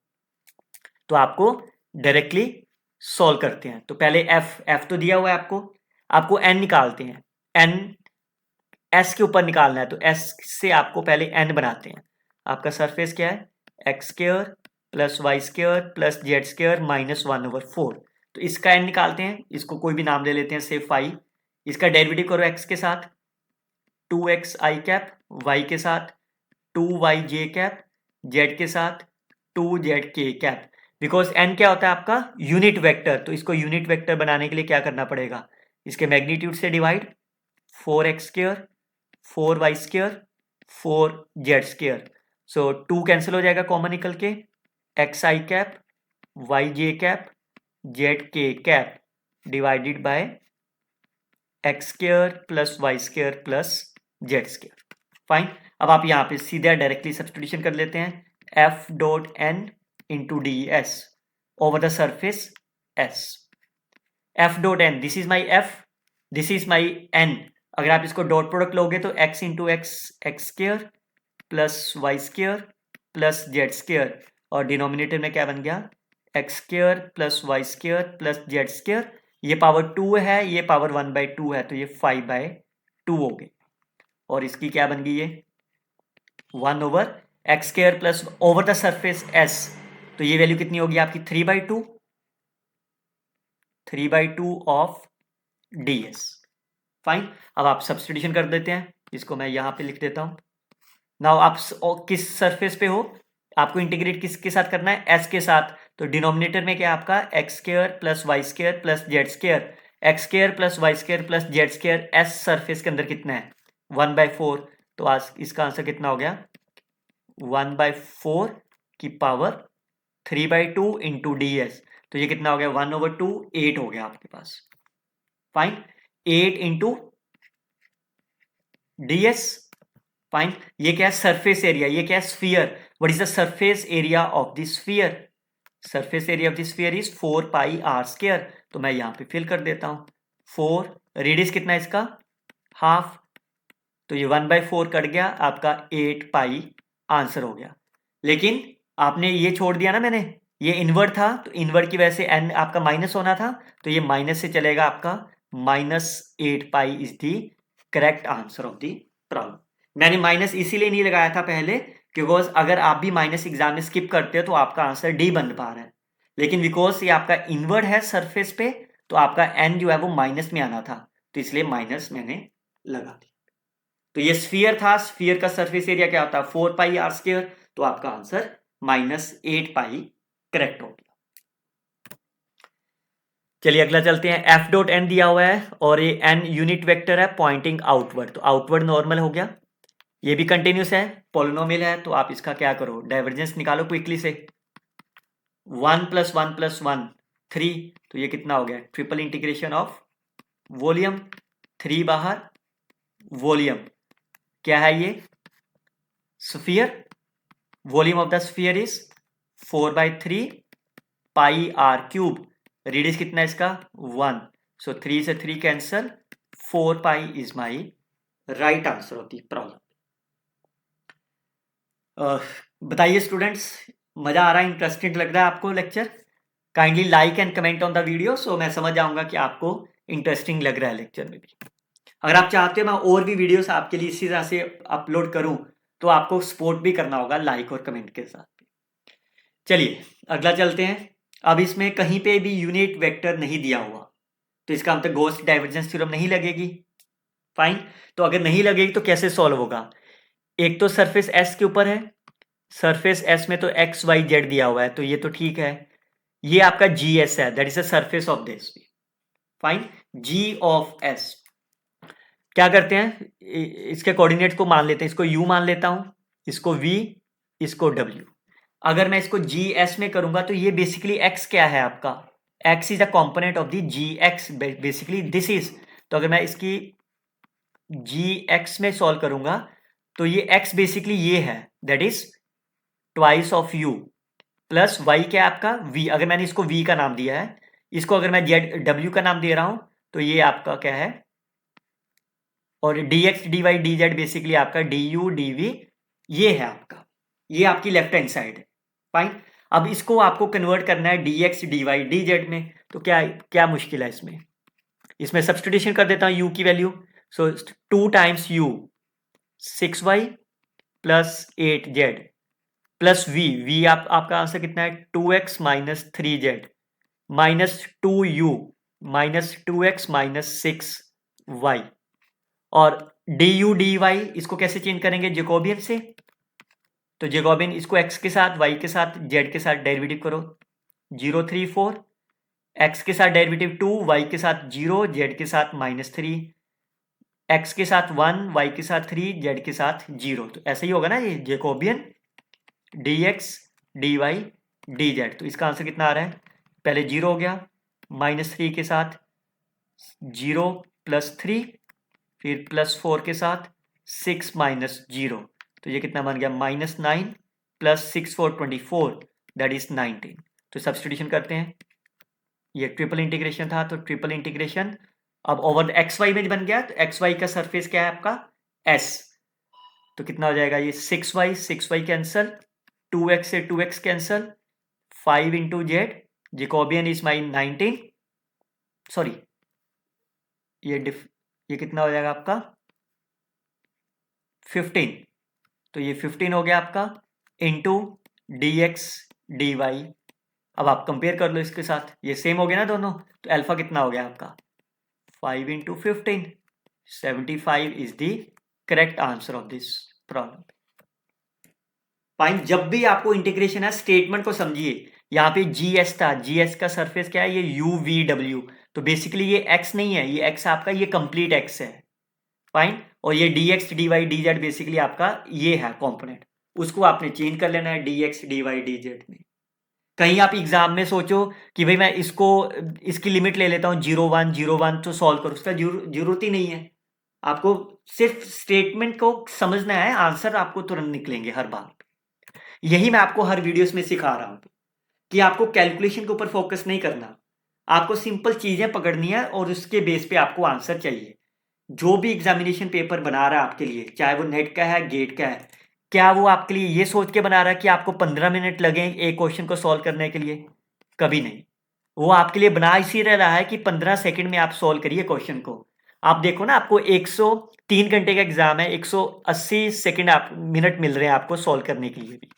[SPEAKER 1] तो आपको डायरेक्टली सॉल्व करते हैं। तो पहले एफ तो दिया हुआ है आपको एन निकालते हैं। एन एस के ऊपर निकालना है, तो एस से आपको पहले एन बनाते हैं। आपका सरफेस क्या है, x square plus y square plus z square minus 1/4। तो इसका एन निकालते हैं, इसको कोई भी नाम ले लेते हैं, से 5। इसका डेरिवेटिव करो एक्स के साथ 2x आई कैप, वाई के साथ 2y जे कैप, जेड के साथ 2z के कैप। बिकॉज एन क्या होता है आपका यूनिट वेक्टर, तो इसको यूनिट वेक्टर बनाने के लिए क्या करना पड़ेगा, इसके मैग्नीट्यूड से divide, 4x square 4y square 4z square. So 2 cancel हो जाएगा कॉमन निकल के, x i cap y j cap z k cap divided by x square plus y square plus z square. Fine, अब आप यहाँ पे सीधा डायरेक्टली सब्स्टिट्यूशन कर लेते हैं, f dot N into D s over the surface s. F dot n, this is my f, this is my n. अगर आप इसको डॉट प्रोडक्ट लोगे तो x into x x square plus y square plus z square, और डिनोमिनेटर में क्या बन गया, x square plus y square plus z square. ये पावर 2 है, ये पावर 1/2 है, तो ये 5/2 हो गई। और इसकी क्या बन गई, ये 1/x square plus over the surface s, तो ये वैल्यू कितनी होगी आपकी 3/2 ऑफ ds। फाइन, अब आप सब्स्टिट्यूशन कर देते हैं, इसको मैं यहां पे लिख देता हूं। नाउ आप किस सरफेस पे हो, आपको इंटीग्रेट किसके साथ करना है, s के साथ। तो डिनोमिनेटर में क्या आपका x square plus y square plus z square, x square plus y square plus z square s surface के अंदर कितना है 1/4। तो आज इसका आंसर कितना हो गया 1/4 की पावर 3/2 इंटू डी एस। तो ये कितना हो गया 1/2, 8 हो गया आपके पास। Fine, 8 into D S. Fine, ये क्या है सरफेस एरिया, ये क्या है sphere. What is the surface area of the sphere, surface area of the sphere is 4πr²। तो मैं यहां पे फिल कर देता हूं 4, रेडियस कितना है इसका हाफ, तो ये 1/4 कट गया, आपका 8π आंसर हो गया। लेकिन आपने ये छोड़ दिया ना, मैंने ये इनवर्ट था, तो इनवर्ट की वजह से एन आपका माइनस होना था, तो ये माइनस से चलेगा, आपका -8π is the correct answer of the problem. मैंने माइनस इसीलिए नहीं लगाया था पहले, बिकॉज अगर आप भी माइनस एग्जाम में स्किप करते हो तो आपका आंसर डी बन पा रहा है, लेकिन बिकॉज ये आपका इनवर्ट है सरफेस पे, तो आपका एन जो है वो माइनस में आना था, तो इसलिए माइनस मैंने लगा दी। तो ये स्फीयर था, स्फीयर का सरफेस एरिया क्या होता है 4πr², तो आपका आंसर -8π करेक्ट हो गया। चलिए अगला चलते हैं, एफ डॉट एन दिया हुआ है और ये एन यूनिट वेक्टर है पॉइंटिंग आउटवर्ड, तो आउटवर्ड नॉर्मल हो गया। ये भी कंटिन्यूस है, पॉलिनोमियल है, तो आप इसका क्या करो डाइवर्जेंस निकालो क्विकली से, 1 + 1 + 1 3, तो ये कितना हो गया ट्रिपल इंटीग्रेशन ऑफ वॉल्यूम, 3 बाहर वॉल्यूम, क्या है ये sphere, volume of the sphere is 4/3 πr³, radius कितना है इसका 1, सो 3 से 3 cancel, 4π is my right answer of the problem. बताइए स्टूडेंट्स, मजा आ रहा है, इंटरेस्टिंग लग रहा है आपको lecture? Kindly like and comment on the video, so मैं समझ जाऊंगा कि आपको इंटरेस्टिंग लग रहा है लेक्चर में भी। अगर आप चाहते हो मैं और भी वीडियोस आपके लिए इसी तरह से अपलोड करूं, तो आपको सपोर्ट भी करना होगा लाइक और कमेंट के साथ। चलिए अगला चलते हैं। अब इसमें कहीं पे भी यूनिट वेक्टर नहीं दिया हुआ, तो इसका मतलब गॉस डाइवर्जेंस थ्योरम नहीं लगेगी। फाइन, तो अगर नहीं लगेगी तो कैसे सॉल्व होगा, एक तो सरफेस एस के ऊपर है, सरफेस एस में तो एक्स वाई जेड दिया हुआ है, तो ये तो ठीक है। ये आपका जी एस है, that is the surface of this. Fine, g of s क्या करते हैं, इसके कोऑर्डिनेट को मान लेते हैं, इसको u मान लेता हूं, इसको v, इसको w। अगर मैं इसको g's में करूंगा तो ये बेसिकली x क्या है आपका, x is a component of the gx, basically this is. तो अगर मैं इसकी gx में सॉल्व करूंगा तो ये x बेसिकली ये है, that is twice of u plus y क्या है आपका v। अगर मैंने इसको v का नाम दिया है, इसको अगर मैं जेड डब्ल्यू का नाम दे रहा हूं तो ये आपका क्या है, और dx dy dz बेसिकली आपका du dv ये है आपका, ये आपकी लेफ्ट हैंड साइड है। फाइन। अब इसको आपको कन्वर्ट करना है dx dy dz में, तो क्या क्या मुश्किल है इसमें, इसमें सब्स्टिट्यूशन कर देता हूं u की वैल्यू। सो 2 times u 6y plus 8z plus v आपका आंसर कितना है 2x minus 3z minus 2u minus 2x minus 6y, और du dy इसको कैसे चेंज करेंगे, जेकोबियन से। तो जेकोबियन इसको x के साथ, y के साथ, z के साथ डेरिवेटिव करो, 0 3 4, x के साथ डेरिवेटिव 2, y के साथ 0, z के साथ -3, x के साथ 1, y के साथ 3, z के साथ 0। तो ऐसे ही होगा ना ये जेकोबियन dx dy dz। तो इसका आंसर कितना आ रहा है, पहले 0 हो गया, -3 के साथ 0 प्लस 3, फिर +4 के साथ 6 माइनस 0, तो ये कितना बन गया -9 प्लस 6 4 24 दैट इज 19। तो सब्स्टिट्यूशन करते हैं, ये ट्रिपल इंटीग्रेशन था, तो ट्रिपल इंटीग्रेशन अब ओवर एक्स वाई में बन गया, तो एक्स वाई का सरफेस क्या है आपका s, तो कितना हो जाएगा ये 6y कैंसल, 2x से 2x cancel, 5 into Z, Jacobian is my 19, sorry ये कितना हो जाएगा आपका 15, तो ये 15 हो गया आपका इंटू dx dy। अब आप कंपेयर कर लो इसके साथ, ये सेम हो गया ना दोनों, तो अल्फा कितना हो गया आपका 5 into 15, 75 is the correct answer of this problem. Fine. जब भी आपको इंटीग्रेशन है स्टेटमेंट को समझिए, यहाँ पे GS था, GS का सरफेस क्या है, ये UVW, तो बेसिकली ये x नहीं है, ये x आपका ये कंप्लीट x है। फाइन। और ये dx dy dz बेसिकली आपका ये है कंपोनेंट, उसको आपने चेंज कर लेना है dx dy dz में। कहीं आप एग्जाम में सोचो कि भाई मैं इसको इसकी लिमिट ले लेता हूं 0 1 तो सॉल्व करो, उसका जरूरत ही नहीं है, आपको सिर्फ स्टेटमेंट को समझना है, आंसर आपको तुरंत निकलेंगे हर बार। यही मैं आपको हर वीडियोस में सिखा रहा हूं कि आपको कैलकुलेशन के ऊपर फोकस नहीं करना, आपको सिंपल चीजें पकड़नी है और उसके बेस पे आपको आंसर चाहिए। जो भी एग्जामिनेशन पेपर बना रहा है आपके लिए, चाहे वो नेट का है गेट का है, क्या वो आपके लिए ये सोच के बना रहा है कि आपको 15 मिनट लगे एक क्वेश्चन को सॉल्व करने के लिए, कभी नहीं। वो आपके लिए बना इसी रहा है कि 15 सेकंड में आप सॉल्व करिए क्वेश्चन को। आप देखो ना, आपको 103 घंटे का एग्जाम है, 180 सेकंड आप मिनट मिल रहे हैं आपको सॉल्व करने के लिए भी,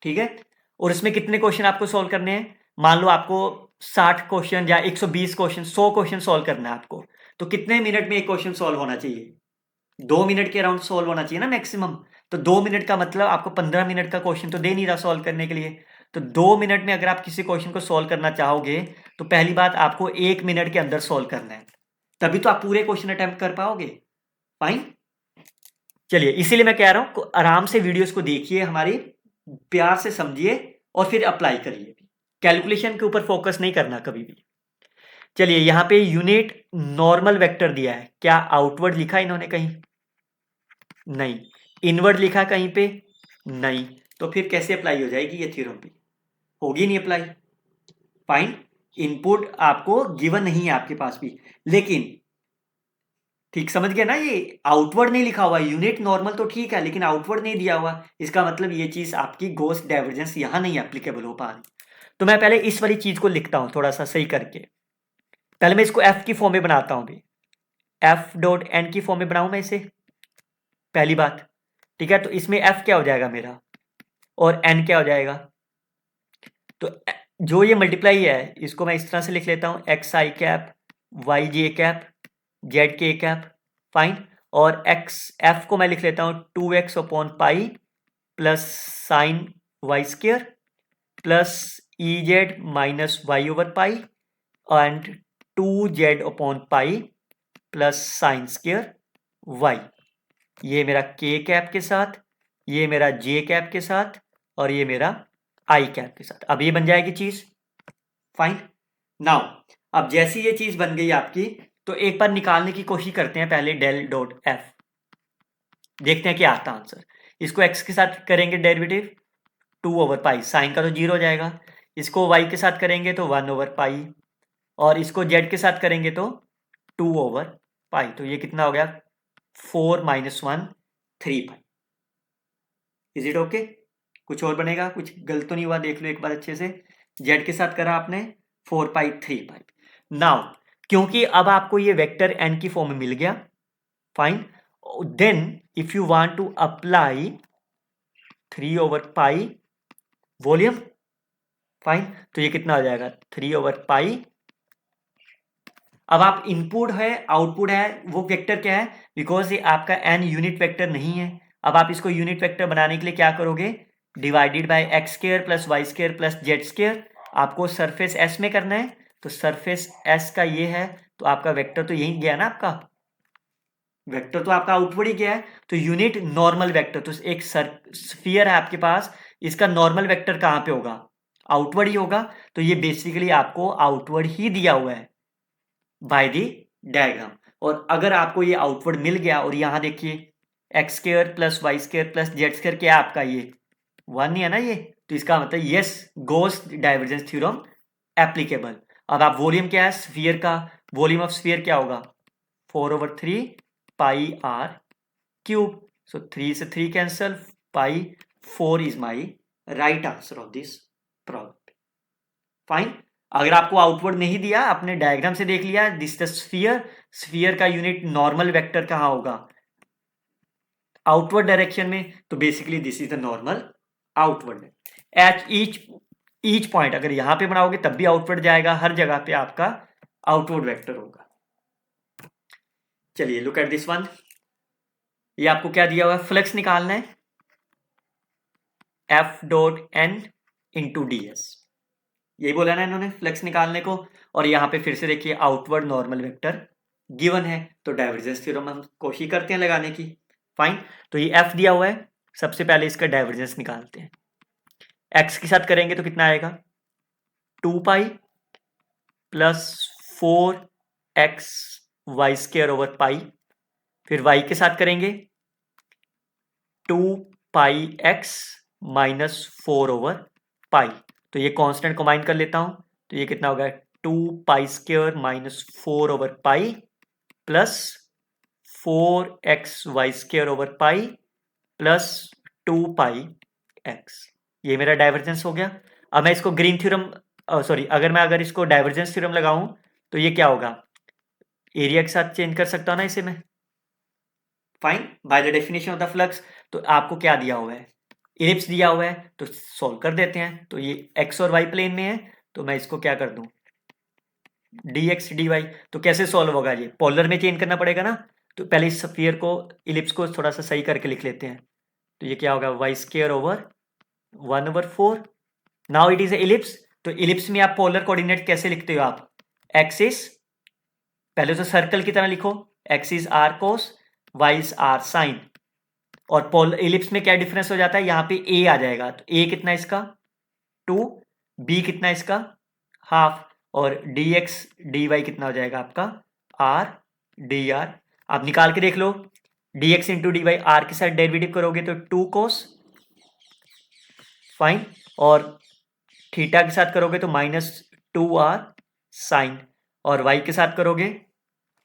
[SPEAKER 1] ठीक है। और इसमें कितने क्वेश्चन आपको सॉल्व करने हैं, मान लो आपको 60 क्वेश्चन या 120 क्वेश्चन, 100 क्वेश्चन सॉल्व करना है आपको, तो कितने मिनट में एक क्वेश्चन सॉल्व होना चाहिए, 2 मिनट के अराउंड सॉल्व होना चाहिए ना मैक्सिमम। तो 2 मिनट का मतलब आपको 15 मिनट का क्वेश्चन तो दे नहीं रहा सॉल्व करने के लिए। तो 2 मिनट में अगर आप किसी क्वेश्चन को सॉल्व करना चाहोगे तो पहली बात आपको 1 मिनट के अंदर सॉल्व करना है, तभी तो आप पूरे क्वेश्चन अटेम्प्ट कर पाओगे। फाइन। चलिए, इसीलिए मैं कह रहा हूं आराम से वीडियोस को देखिए, हमारी प्यार से समझिए और फिर अप्लाई करिए, कैलकुलेशन के ऊपर फोकस नहीं करना कभी भी। चलिए, यहां पे यूनिट नॉर्मल वेक्टर दिया है, क्या आउटवर्ड लिखा इन्होंने कहीं, नहीं। इनवर्ड लिखा कहीं पे, नहीं। तो फिर कैसे अप्लाई हो जाएगी ये थ्योरम भी, होगी नहीं अप्लाई। फाइन। इनपुट आपको गिवन नहीं है आपके पास भी, लेकिन ठीक समझ गया ना, ये आउटवर्ड नहीं लिखा हुआ, यूनिट नॉर्मल तो ठीक है लेकिन आउटवर्ड नहीं दिया हुआ, इसका मतलब ये चीज आपकी गॉस डाइवर्जेंस यहां नहीं एप्लीकेबल हो पा रही। तो मैं पहले इस वाली चीज को लिखता हूं थोड़ा सा सही करके, पहले मैं इसको एफ की फॉर्म में बनाता हूं भी, एफ डॉट एन की फॉर्म में बनाऊं मैं इसे, पहली बात, ठीक है। तो इसमें एफ क्या हो जाएगा मेरा और एन क्या हो जाएगा, तो जो ये मल्टीप्लाई है इसको मैं इस तरह से लिख लेता हूं, x i cap y j cap z k cap. Fine. और एक्स एफ को मैं लिख लेता हूं 2x upon pi plus sine y square plus e z minus y over pi and 2z upon pi plus sine square y. ये मेरा के कैप के साथ, ये मेरा जे कैप के साथ, और ये मेरा आई कैप के साथ। अब ये बन जाएगी चीज। फाइन। नाउ अब जैसी ये चीज बन गई आपकी, तो एक बार निकालने की कोशिश करते हैं पहले डेल डॉट एफ, देखते हैं क्या आता आंसर। इसको एक्स के साथ करेंगे डेरिवेटिव, 2 ओवर पाई, साइन का तो 0 हो जाएगा, इसको y के साथ करेंगे तो 1/पाई, और इसको z के साथ करेंगे तो 2/पाई। तो ये कितना हो गया 4 - 1 3 पाई। Is it okay? कुछ और बनेगा? कुछ गलत तो नहीं हुआ? देख लो एक बार अच्छे से। z के साथ करा आपने 4 पाई 3 पाई। नाउ क्योंकि अब आपको ये वेक्टर n की फॉर्म में मिल गया, fine, then if you want to apply 3/पाई वॉल्यूम, फाइन, तो ये कितना हो जाएगा 3/पाई। अब आप इनपुट है आउटपुट है वो वेक्टर क्या है, बिकॉज ये आपका n यूनिट वेक्टर नहीं है। अब आप इसको यूनिट वेक्टर बनाने के लिए क्या करोगे, divided by x square plus y square plus z square. आपको सरफेस एस में करना है, तो सरफेस एस का ये है, तो आपका वेक्टर तो यही गया ना, आपका वेक्टर तो आपका आउटवर्ड ही गया है। तो यूनिट नॉर्मल वेक्टर, तो एक स्फीयर है आपके पास, इसका नॉर्मल वेक्टर कहाँ पे होगा, आउटवर्ड ही होगा। तो ये बेसिकली आपको आउटवर्ड ही दिया हुआ है बाय दी डायग्राम। और अगर आपको ये आउटवर्ड मिल गया, और यहां देखिए x square plus y square plus z square क्या है आपका, ये 1 ही है ना ये, तो इसका मतलब yes Gauss divergence theorem applicable. अब आप वॉल्यूम क्या है स्फीयर का, वॉल्यूम ऑफ स्फीयर क्या होगा 4/3 पाई आर क्यूब। सो 3 से 3 cancel, pi 4 is my right answer of this problem. Fine. अगर आपको आउटवर्ड नहीं दिया, आपने डायग्राम से देख लिया दिस द स्फीयर, स्फीयर का यूनिट नॉर्मल वेक्टर कहां होगा, आउटवर्ड डायरेक्शन में, तो basically this is the normal outward. At each point अगर यहां पे बनाओगे तब भी आउटवर्ड जाएगा, हर जगह पे आपका आउटवर्ड वेक्टर होगा। चलिए लुक एट दिस वन। ये आपको क्या दिया हुआ है, फ्लक्स निकालना है F.n इंटू ds, यही बोला ना इन्होंने फ्लक्स निकालने को। और यहां पे फिर से देखिए आउटवर्ड नॉर्मल वेक्टर गिवन है, तो डाइवर्जेंस थ्योरम हम कोशिश करते हैं लगाने की। फाइन, तो ये F दिया हुआ है, सबसे पहले इसका डाइवर्जेंस निकालते हैं। x के साथ करेंगे तो कितना आएगा 2 pi plus 4x Y square over pi. फिर y के साथ करेंगे 2 पाई x माइनस 4/पाई। तो ये कांस्टेंट कंबाइन कर लेता हूं, तो ये कितना होगा 2 पाई स्क्वायर माइनस 4/पाई plus 4x Y square over pi plus 2 pi x। ये मेरा डाइवर्जेंस हो गया। अब मैं इसको ग्रीन थ्योरम सॉरी अगर इसको डाइवर्जेंस थ्योरम लगाऊं तो ये क्या होगा, एरिया के साथ चेंज कर सकता हूं ना इसे मैं। Fine, by the definition of the flux. तो आपको क्या दिया हुआ है, इलिप्स दिया हुआ है, तो सॉल्व कर देते हैं। तो ये x और y प्लेन में है, तो मैं इसको क्या कर दूं dx dy। तो कैसे सॉल्व होगा, ये पोलर में चेंज करना पड़ेगा ना। तो पहले इस स्फीयर को इलिप्स को थोड़ा सा सही करके लिख लेते हैं। तो ये क्या होगा y square over 1/4। Now it is ellipse, तो इलिप्स में आप पोलर कोऑर्डिनेट कैसे लिखते हो आप, एक्सिस पहले तो सर्कल की तरह लिखो, x is r cos y is r sine. और पोल इलिप्स में क्या डिफरेंस हो जाता है, यहाँ पे a आ जाएगा, तो a कितना इसका 2, b कितना इसका हाफ, और dx dy कितना हो जाएगा आपका r dr। आप निकाल के देख लो, dx इंटू dy r के साथ डेरिवेटिव करोगे तो 2 cos, फाइन, और थीटा के साथ करोगे तो -2r साइन, और y के साथ करोगे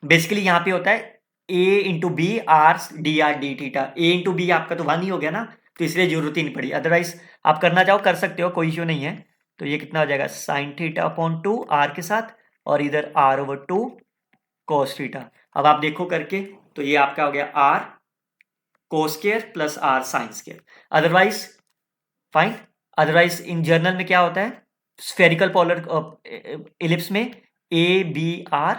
[SPEAKER 1] बेसिकली यहाँ पे होता है a into b r d r d theta. a into b आपका तो 1 ही हो गया ना, तो इसलिए जरूरत ही नहीं पड़ी, अदरवाइज आप करना चाहो कर सकते हो, कोई इश्यू नहीं है। तो ये कितना हो जाएगा साइन थीटा अपॉन 2 आर के साथ, और इधर r/2 cos थीटा। अब आप देखो करके, तो ये आपका हो गया r cos square plus r sine square. Otherwise fine, otherwise in journal में क्या होता है, स्फेरिकल पोलर इलिप्स में a b r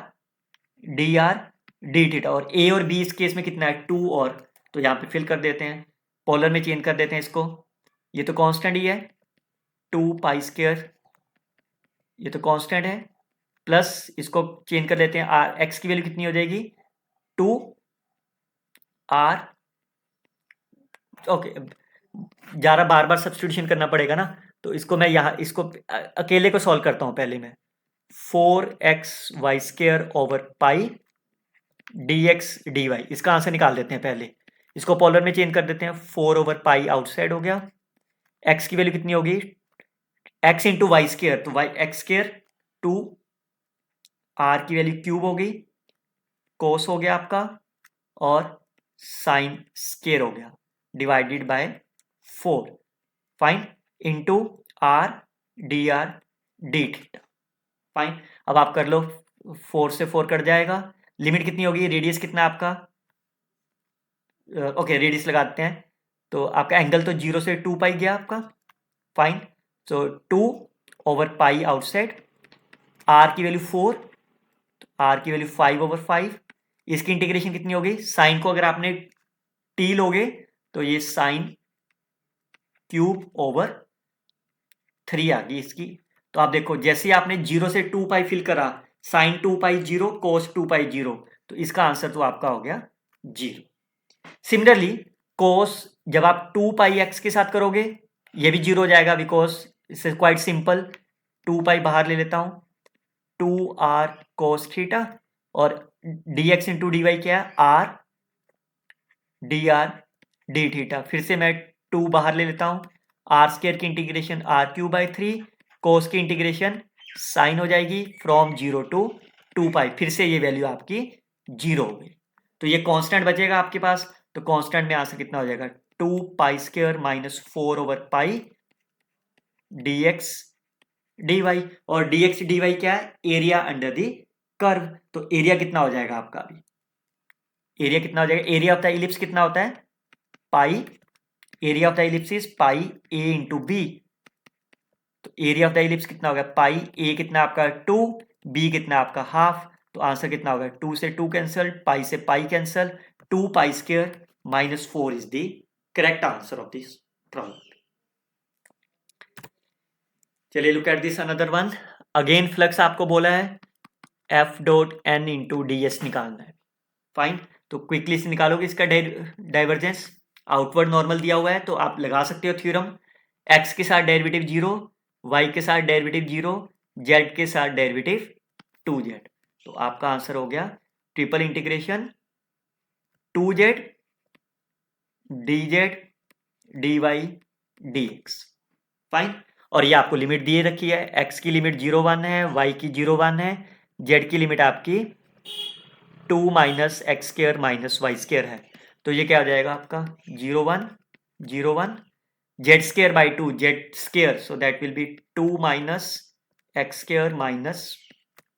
[SPEAKER 1] D r d theta, और a और b इस केस में कितना है 2, और तो यहाँ पे फिल कर देते हैं, पोलर में चेंज कर देते हैं इसको। ये तो कांस्टेंट ही है 2 पाई स्क्वायर, ये तो कांस्टेंट है, प्लस इसको चेंज कर देते हैं आर, एक्स की वैल्यू कितनी हो जाएगी 2 आर, ओके ज़्यादा बार बार सब्सटीट्यूशन करना पड़ेगा ना, तो इसको मैं यहाँ इसको अकेले को सॉल्व करता हूँ पहले मैं, 4x Y square over pi dx dy, इसका आंसर निकाल देते हैं पहले, इसको पोलर में चेंज कर देते हैं, 4/पाई आउटसाइड हो गया, x की वैल्यू कितनी होगी एक्स इंटू वाई स्केयर, तो वाई एक्स स्केयर 2, आर की वैल्यू क्यूब हो गई, कोस हो गया आपका, और साइन स्केयर हो गया divided by 4, fine, into are d r d theta, fine. अब आप कर लो, 4 से 4 कट जाएगा, लिमिट कितनी होगी, रेडियस कितना है आपका, ओके रेडियस लगाते हैं, तो आपका एंगल तो 0 से 2 पाई गया आपका, fine. So 2 over pi outside, r की वैल्यू 4, तो आर की वैल्यू 5 ओवर 5, इसकी इंटीग्रेशन कितनी होगी, साइन को अगर आपने टी लोगे तो ये साइन क्यूब ओवर 3 आ गई इसकी। तो आप देखो जैसे आपने 0 से 2 पाई फिल करा, साइन 2 पाई 0, कोस 2 पाई 0, तो इसका आंसर तो आपका हो गया 0। सिमिलरली कोस जब आप 2 पाई एक्स के साथ करोगे, ये भी 0 हो जाएगा, because it's quite simple, 2 pi बाहर ले लेता हूं, 2 आर कोस थीटा, और d x into D y क्या है, r d r d theta, फिर से मैं 2 बाहर ले लेता हूं, आर स्केयर की integration r cube by 3, cos की इंटीग्रेशन साइन हो जाएगी फ्रॉम 0 टू 2 पाई, फिर से ये वैल्यू आपकी 0 हो गई, तो ये कांस्टेंट बचेगा आपके पास, तो कांस्टेंट में आंसर कितना हो जाएगा, 2 pi square minus 4 over pi d x D y, और डी एक्स डी वाई क्या है, एरिया अंडर दी कर्व, तो एरिया कितना हो जाएगा आपका, अभी एरिया कितना हो जाएगा, एरिया ऑफ द इलिप्स कितना होता है, pi, area of the ellipse is pi A into B, तो एरिया ऑफ द इलिप्स कितना होगा, पाई ए कितना आपका 2, बी कितना आपका हाफ, तो आंसर कितना होगा, 2 से 2 कैंसल, पाई से pi cancel, 2 pi square minus 4 is the correct answer of this problem. चलिए look at this another one, again flux आपको बोला है F dot N into D S निकालना है, फाइन। तो क्विकली से निकालोगे इसका डाइवर्जेंस, आउटवर्ड नॉर्मल दिया हुआ है तो आप लगा सकते हो थ्योरम, एक्स के साथ डेरिवेटिव 0, वाई के साथ डेरिवेटिव 0, जेड के साथ डेरिवेटिव 2z, तो आपका आंसर हो गया triple integration 2z dz dy dx, fine. और ये आपको लिमिट दिए रखी है, x की लिमिट 0 1 है, y की 0 1 है, z की लिमिट आपकी 2 minus x square minus y square है, तो ये क्या हो जाएगा आपका 0 1 0 1, z square by 2 z square, so that will be 2 minus x square minus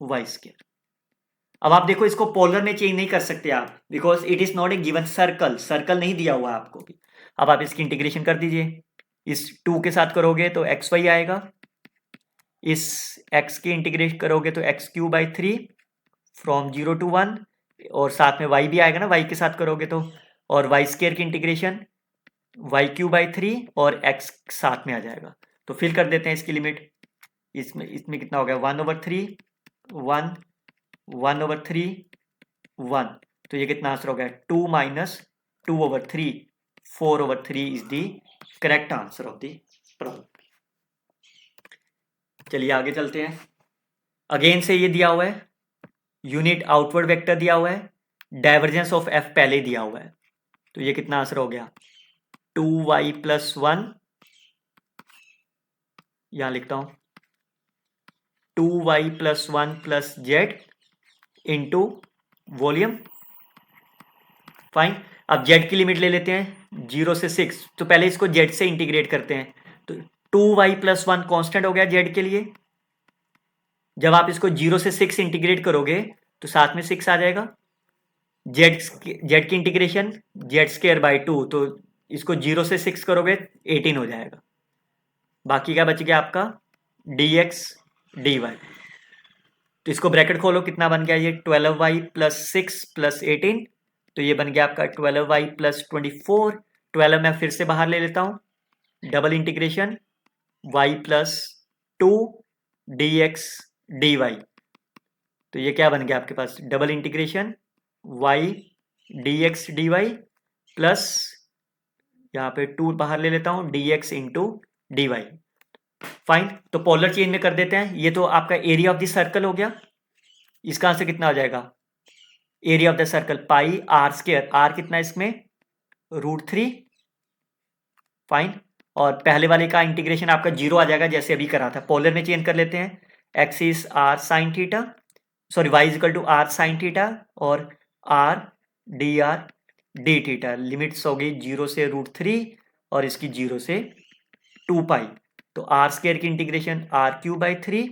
[SPEAKER 1] y square. अब आप देखो इसको पोलर में चेंज नहीं कर सकते आप, because it is not a given circle, circle नहीं दिया हुआ आपको भी। अब आप इसकी इंटीग्रेशन कर दीजिए, इस 2 के साथ करोगे तो एक्स वाई आएगा, इस x की इंटीग्रेट करोगे तो x cube by 3 from 0 to 1, और साथ में y भी आएगा ना, y के साथ करोगे तो, और वाई स्केयर की इंटीग्रेशन वाई क्यू बाई 3 और x साथ में आ जाएगा, तो फिल कर देते हैं इसकी लिमिट, इसमें कितना हो गया 1 ओवर 3 1 1 ओवर 3 1, तो ये कितना आंसर हो गया 2 minus 2 over 3 4 over 3 is the correct answer of the problem. चलिए आगे चलते हैं, अगेन से ये दिया हुआ है, यूनिट आउटवर्ड वेक्टर दिया हुआ है, डाइवर्जेंस ऑफ एफ पहले दिया हुआ है, तो ये कितना आंसर हो गया 2y प्लस 1, यहां लिखता हूं 2y plus 1 plus Z into volume, fine. अब z की लिमिट ले लेते हैं 0 से 6, तो पहले इसको z से इंटीग्रेट करते हैं, तो 2y प्लस 1 कॉन्स्टेंट हो गया z के लिए, जब आप इसको 0 से 6 इंटीग्रेट करोगे तो साथ में 6 आ जाएगा, z की इंटीग्रेशन जेड स्केयर बाई 2, तो इसको 0 से 6 करोगे 18 हो जाएगा, बाकी क्या बच गया आपका dx dy, तो इसको ब्रैकेट खोलो कितना बन गया ये 12y प्लस 6 प्लस 18, तो ये बन गया आपका 12y प्लस 24, 12 मैं फिर से बाहर ले लेता हूँ, double integration y plus 2 dx dy, तो ये क्या बन गया आपके पास double integration y dx dy plus यहाँ पे 2 बाहर ले लेता हूँ dx इंटू dy, फाइन। तो पोलर चेंज में कर देते हैं, ये तो आपका एरिया ऑफ द सर्कल हो गया, इसका आंसर कितना हो जाएगा area of the circle pi r square, r कितना है इसमें √3, फाइन, और पहले वाले का इंटीग्रेशन आपका 0 आ जाएगा जैसे अभी करा था। पोलर में चेंज कर लेते हैं, x is r sine theta, sorry y is equal to r sine theta और आर डी थीटा। लिमिट्स हो गई 0 से √3 और इसकी 0 से 2 पाई। तो आर स्क्वायर की इंटीग्रेशन r³/3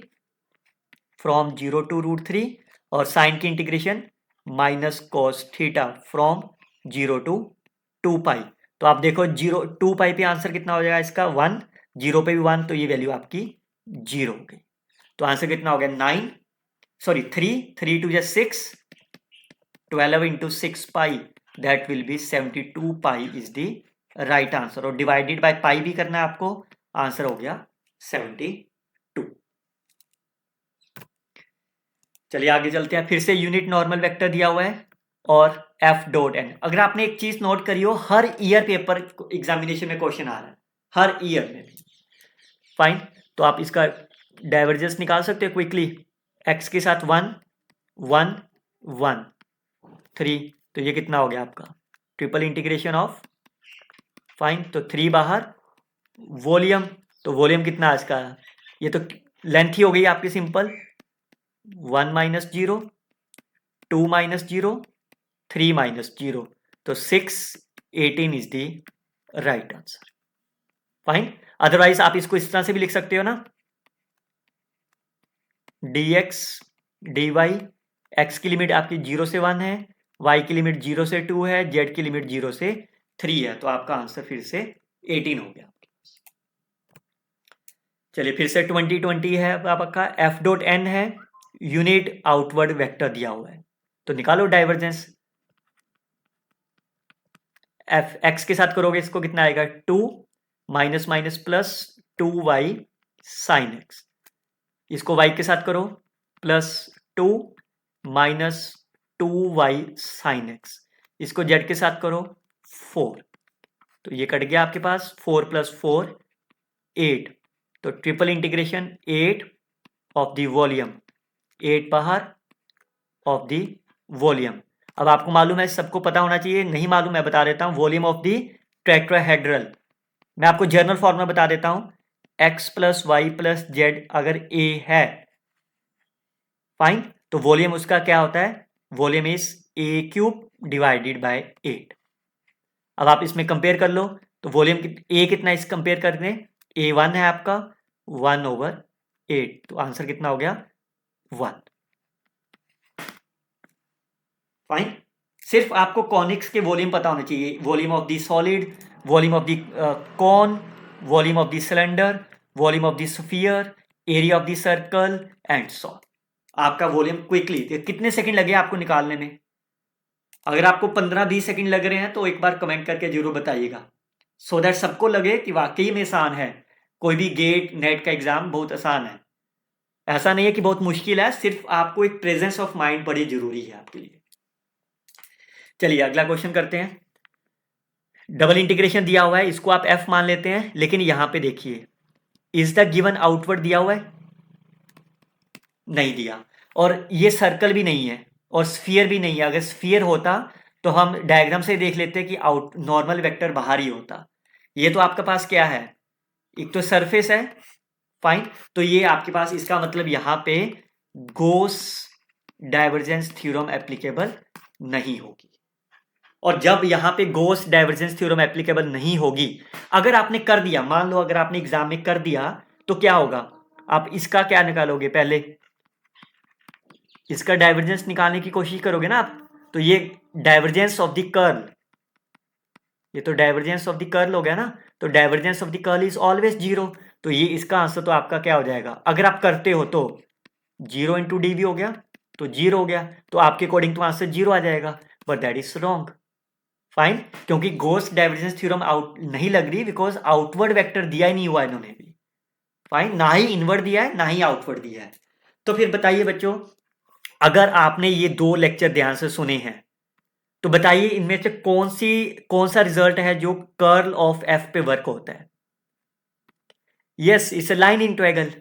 [SPEAKER 1] फ्रॉम 0 to √3 और साइन की integration minus cos theta from 0 to 2 पाई। तो आप देखो 2 पाई पे आंसर कितना हो जाएगा इसका 1, 0 पे भी 1, तो ये वैल्यू आपकी 0 हो गई। तो आंसर कितना हो गया 9, sorry 3 2 6, 12 into 6 pi, that will B 72 pi is the right answer. और डिवाइडेड बाय पाई भी करना है आपको, आंसर हो गया 72। चलिए आगे चलते हैं। फिर से यूनिट नॉर्मल वेक्टर दिया हुआ है और F.n। अगर आपने एक चीज नोट करी हो, हर ईयर पेपर एग्जामिनेशन में क्वेश्चन आ रहा है, हर ईयर में। फाइन, तो आप इसका डाइवर्जेंस निकाल सकते हो क्विकली। x के साथ 1 1 1 3, तो ये कितना हो गया आपका ट्रिपल इंटीग्रेशन ऑफ, फाइन, तो 3 बाहर, वॉल्यूम, तो वॉल्यूम कितना है इसका, ये तो लेंथ ही हो गई आपकी सिंपल, 1 - 0 2 - 0 3 - 0, तो 6 18 is the right answer. Fine, otherwise आप इसको इस तरह से भी लिख सकते हो ना, dx dy, x की लिमिट आपकी 0 से 1 है, y की लिमिट 0 से 2 है, z की लिमिट 0 से 3 है, तो आपका आंसर फिर से 18 हो गया। चलिए फिर से 20 है आपका, F.n है, यूनिट आउटवर्ड वेक्टर दिया हुआ है, तो निकालो डाइवर्जेंस। x के साथ करोगे इसको कितना आएगा 2 minus minus plus 2y sine x, इसको y के साथ करो plus 2 minus 2y sine x, इसको z के साथ करो 4, तो ये कट गया आपके पास, 4 + 4 8, तो triple integration 8 of the volume, 8 बाहर ऑफ द वॉल्यूम। अब आपको मालूम है, सबको पता होना चाहिए, नहीं मालूम मैं बता देता हूं, वॉल्यूम ऑफ द टेट्राहेड्रल। मैं आपको जर्नल फॉर्मूला बता देता हूं, x + y + z अगर a है, फाइन, तो वॉल्यूम उसका क्या होता है, volume is a³ divided by 8। अब आप इसमें कंपेयर कर लो, तो वॉल्यूम a कितना इस कंपेयर करने, a1 है आपका 1/8, तो आंसर कितना हो गया 1। फाइन, सिर्फ आपको कॉनिक्स के वॉल्यूम पता होना चाहिए, volume of the solid, volume of the cone, volume of the cylinder, volume of the sphere, area of the circle and so. आपका वॉल्यूम क्विकली, कितने सेकंड लगे आपको निकालने में, अगर आपको 15-20 सेकंड लग रहे हैं तो एक बार कमेंट करके जरूर बताइएगा, सो दैट सबको लगे कि वाकई में आसान है। कोई भी गेट नेट का एग्जाम बहुत आसान है, ऐसा नहीं है कि बहुत मुश्किल है, सिर्फ आपको एक प्रेजेंस ऑफ माइंड बड़ी जरूरी है आपके लिए। चलिए अगला क्वेश्चन करते हैं। डबल इंटीग्रेशन दिया हुआ है, इसको आप f मान लेते हैं, लेकिन यहां पे देखिए, इज द गिवन आउटवर्ड दिया हुआ है, नहीं दिया, और ये सर्कल भी नहीं है और स्फीयर भी नहीं है। अगर स्फीयर होता तो हम डायग्राम से देख लेते कि आउट नॉर्मल वेक्टर बाहर ही होता। ये तो आपके पास क्या है, एक तो सरफेस है, फाइन, तो ये आपके पास, इसका मतलब यहां पे गॉस डाइवर्जेंस थ्योरम एप्लीकेबल नहीं होगी। और जब यहां पे गॉस डाइवर्जेंस थ्योरम एप्लीकेबल नहीं होगी, अगर आपने कर दिया, मान लो अगर आपने एग्जाम में कर दिया, तो क्या होगा, आप इसका क्या निकालोगे, पहले इसका डाइवर्जेंस निकालने की कोशिश करोगे ना आप, तो ये डाइवर्जेंस ऑफ द कर्ल, ये तो डाइवर्जेंस ऑफ द कर्ल हो गया ना, तो divergence of the curl is always 0, तो ये इसका आंसर तो आपका क्या हो जाएगा, अगर आप करते हो तो 0 × dv हो गया, तो 0 हो गया, तो आपके अकॉर्डिंग तो आंसर 0 आ जाएगा, but that is wrong. Fine, क्योंकि गॉस डाइवर्जेंस थ्योरम आउट नहीं लग रही, बिकॉज आउटवर्ड वेक्टर दिया ही नहीं हुआ इन्होंने भी, फाइन, ना ही इनवर्ड दिया है ना ही आउटवर्ड दिया है। तो फिर बताइए बच्चों, अगर आपने ये 2 लेक्चर ध्यान से सुने हैं, तो बताइए इनमें से कौन सा रिजल्ट है जो कर्ल ऑफ एफ पे वर्क होता है। Yes, it's a line integral.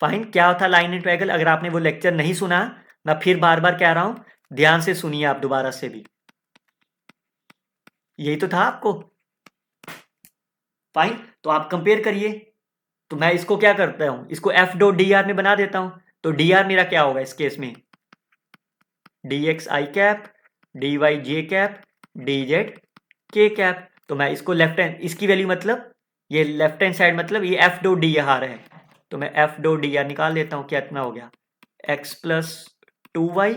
[SPEAKER 1] Fine, क्या होता है लाइन इंटीग्रल, अगर आपने वो लेक्चर नहीं सुना, मैं फिर बार बार कह रहा हूं, ध्यान से सुनिए आप दोबारा से भी, यही तो था आपको। फाइन, तो आप कंपेयर करिए। तो मैं इसको क्या करता हूं, इसको एफ डॉट डी आर में बना देता हूं। तो डी आर मेरा क्या होगा इस केस में, D x i cap, D Y j cap, D Z k cap. तो मैं इसको लेफ्ट हैंड, इसकी वैल्यू मतलब ये लेफ्ट हैंड साइड मतलब ये एफ डॉट डी आर है। तो मैं एफ डॉट डी आर निकाल लेता हूं, क्या इतना हो गया, एक्स प्लस 2y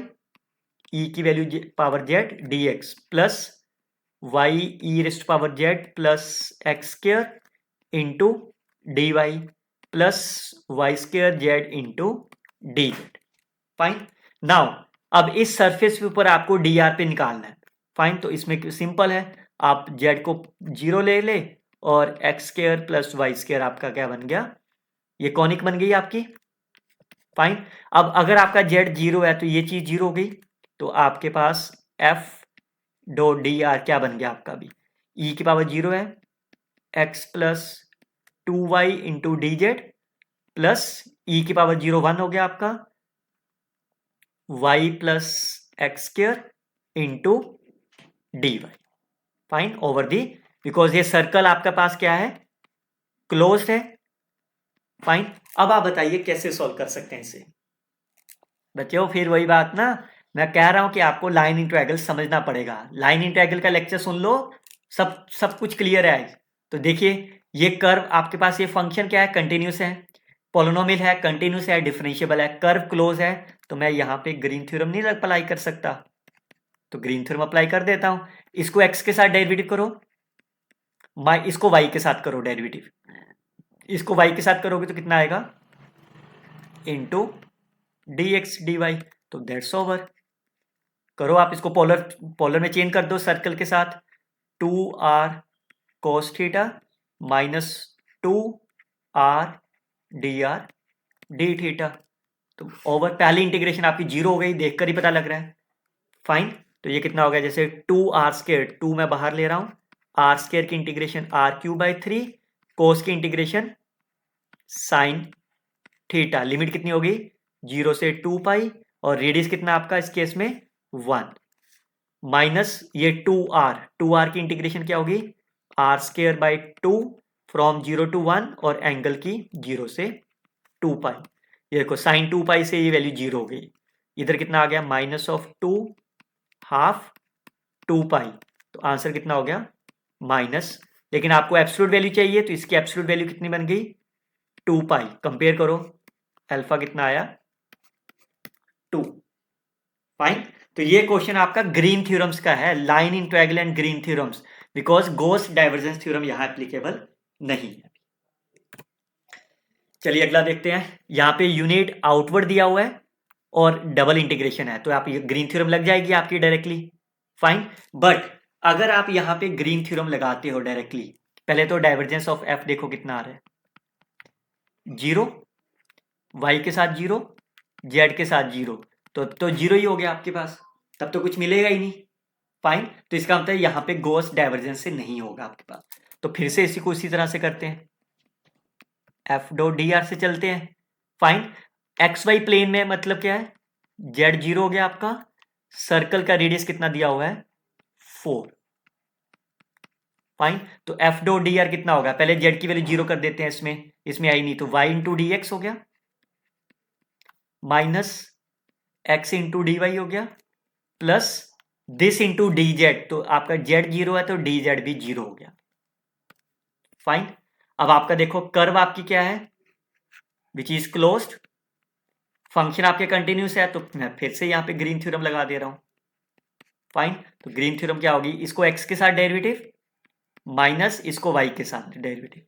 [SPEAKER 1] ई की value power Z D x plus Y E raised power Z plus X square into D Y plus Y square Z into D Z. Fine. Now अब इस सरफेस के ऊपर आपको डी आर पे निकालना है। फाइन। तो इसमें सिंपल है, आप जेड को 0 ले ले और x square plus Y square आपका क्या बन गया, ये कॉनिक बन गई आपकी। फाइन। अब अगर आपका जेड 0 है तो ये चीज 0 हो गई। तो आपके पास एफ डॉट डी आर क्या बन गया आपका भी, ई की पावर 0 है, X plus 2y into D Z plus E की पावर 0 1 हो गया आपका, y plus X square into D Y. Fine. Over the, because ये सर्कल आपका पास क्या है, क्लोज्ड है। फाइन। अब आप बताइए कैसे सॉल्व कर सकते हैं इसे। बच्चों फिर वही बात ना, मैं कह रहा हूं कि आपको लाइन इंटीग्रल समझना पड़ेगा। लाइन इंटीग्रल का लेक्चर सुन लो, सब कुछ क्लियर है। तो देखिए ये कर्व आपके पास, ये फंक्शन क्या है, कंटिन्यूस है, पोलिनोमियल है, कंटिन्यूस है, डिफरेंशिएबल है, कर्व क्लोज है। तो मैं यहाँ पे ग्रीन थ्योरम नहीं अप्लाई कर सकता, तो ग्रीन थ्योरम अप्लाई कर देता हूं। इसको एक्स के साथ डेरिवेटिव करो, इसको वाई के साथ करो डेरिवेटिव। इसको वाई के साथ करोगे तो कितना आएगा, into D x D Y. तो दैट्स ओवर। करो आप इसको पोलर में चेंज कर दो सर्कल के साथ, 2r cos theta minus 2r dr d theta. तो ओवर, पहली इंटीग्रेशन आपकी 0 हो गई, देखकर ही पता लग रहा है। फाइन। तो ये कितना हो गया, जैसे 2r², 2 मैं बाहर ले रहा हूं, r² की इंटीग्रेशन r³/3 कोस की इंटीग्रेशन साइन थीटा। लिमिट कितनी होगी, 0 से 2 पाई, और रेडियस कितना आपका इस केस में 1, माइनस ये 2r की इंटीग्रेशन क्या होगी, r²/2 फ्रॉम 0 to 1 और एंगल की 0 से 2 पाई। ये देखो साइन 2 पाई से ये वैल्यू 0 हो गई। इधर कितना आ गया, माइनस ऑफ 2 हाफ 2 पाई। तो आंसर कितना हो गया, माइनस। लेकिन आपको एब्सोल्यूट वैल्यू चाहिए, तो इसकी एब्सोल्यूट वैल्यू कितनी बन गई, 2 पाई। कंपेयर करो, अल्फा कितना आया, 2। फाइन। तो ये क्वेश्चन आपका ग्रीन थ्योरम्स का है, line integral and green theorems, because Gauss divergence theorem यहां एप्लीकेबल नहीं है। चलिए अगला देखते हैं। यहां पे यूनिट आउटवर्ड दिया हुआ है और डबल इंटीग्रेशन है, तो आप ये ग्रीन थ्योरम लग जाएगी आपकी डायरेक्टली। फाइन। बट अगर आप यहां पे ग्रीन थ्योरम लगाते हो डायरेक्टली, पहले तो डाइवर्जेंस ऑफ एफ देखो कितना आ रहा है, 0, वाई के साथ 0, जेड के साथ 0, तो 0 ही हो गया आपके पास, तब तो कुछ मिलेगा ही नहीं। फाइन। तो इसका मतलब यहां पे गॉस डाइवर्जेंस से नहीं होगा आपके पास। तो फिर से इसी को उसी तरह से करते हैं, एफ डॉट डी आर से चलते हैं। फाइन। एक्स वाई प्लेन में मतलब क्या है, जेड 0 हो गया आपका, सर्कल का रेडियस कितना दिया हुआ है, 4। फाइन। तो एफ डॉट डी आर कितना होगा, पहले जेड की वैल्यू 0 कर देते हैं, इसमें आई नहीं, तो वाई इंटू डी एक्स हो गया, minus x into D y हो गया, plus this into D z. तो आपका जेड 0 है तो डी जेड भी 0 हो गया। फाइन। अब आपका देखो कर्व आपकी क्या है, विच इज क्लोज्ड, फंक्शन आपके कंटिन्यूस है, तो मैं फिर से यहां पे ग्रीन थ्योरम लगा दे रहा हूं। फाइन। तो ग्रीन थ्योरम क्या होगी, इसको एक्स के साथ डेरिवेटिव माइनस इसको वाई के साथ डेरिवेटिव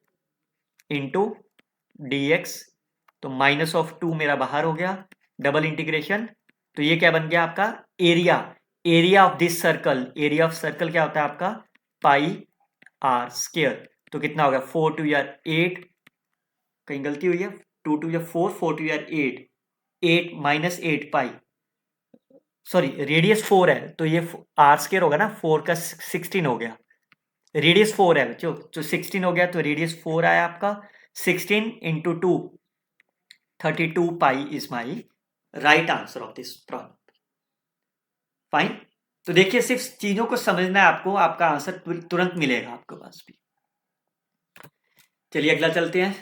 [SPEAKER 1] इंटू डी एक्स। तो माइनस ऑफ 2 मेरा बाहर हो गया, डबल इंटीग्रेशन। तो ये क्या बन गया आपका, area of this circle. Area of circle क्या होता है आपका, पाई आर स्क्वायर। तो कितना होगा, 4 2 यार 8, कहीं गलती हुई है, 2 2 या 4, 4 2 यार 8, 8 माइनस 8 पाई, सॉरी रेडियस 4 है तो ये आर स्क्वायर होगा ना, 4 का 16 हो गया, रेडियस 4 है बच्चों, तो 16 हो गया, तो रेडियस 4 आया आपका, 16 into 2, 32 pi is my right answer of this problem. Fine. तो देखिए सिर्फ चीजों को समझना है आपको, आपका आंसर तुरंत मिलेगा आपके पास भी। चलिए अगला चलते हैं।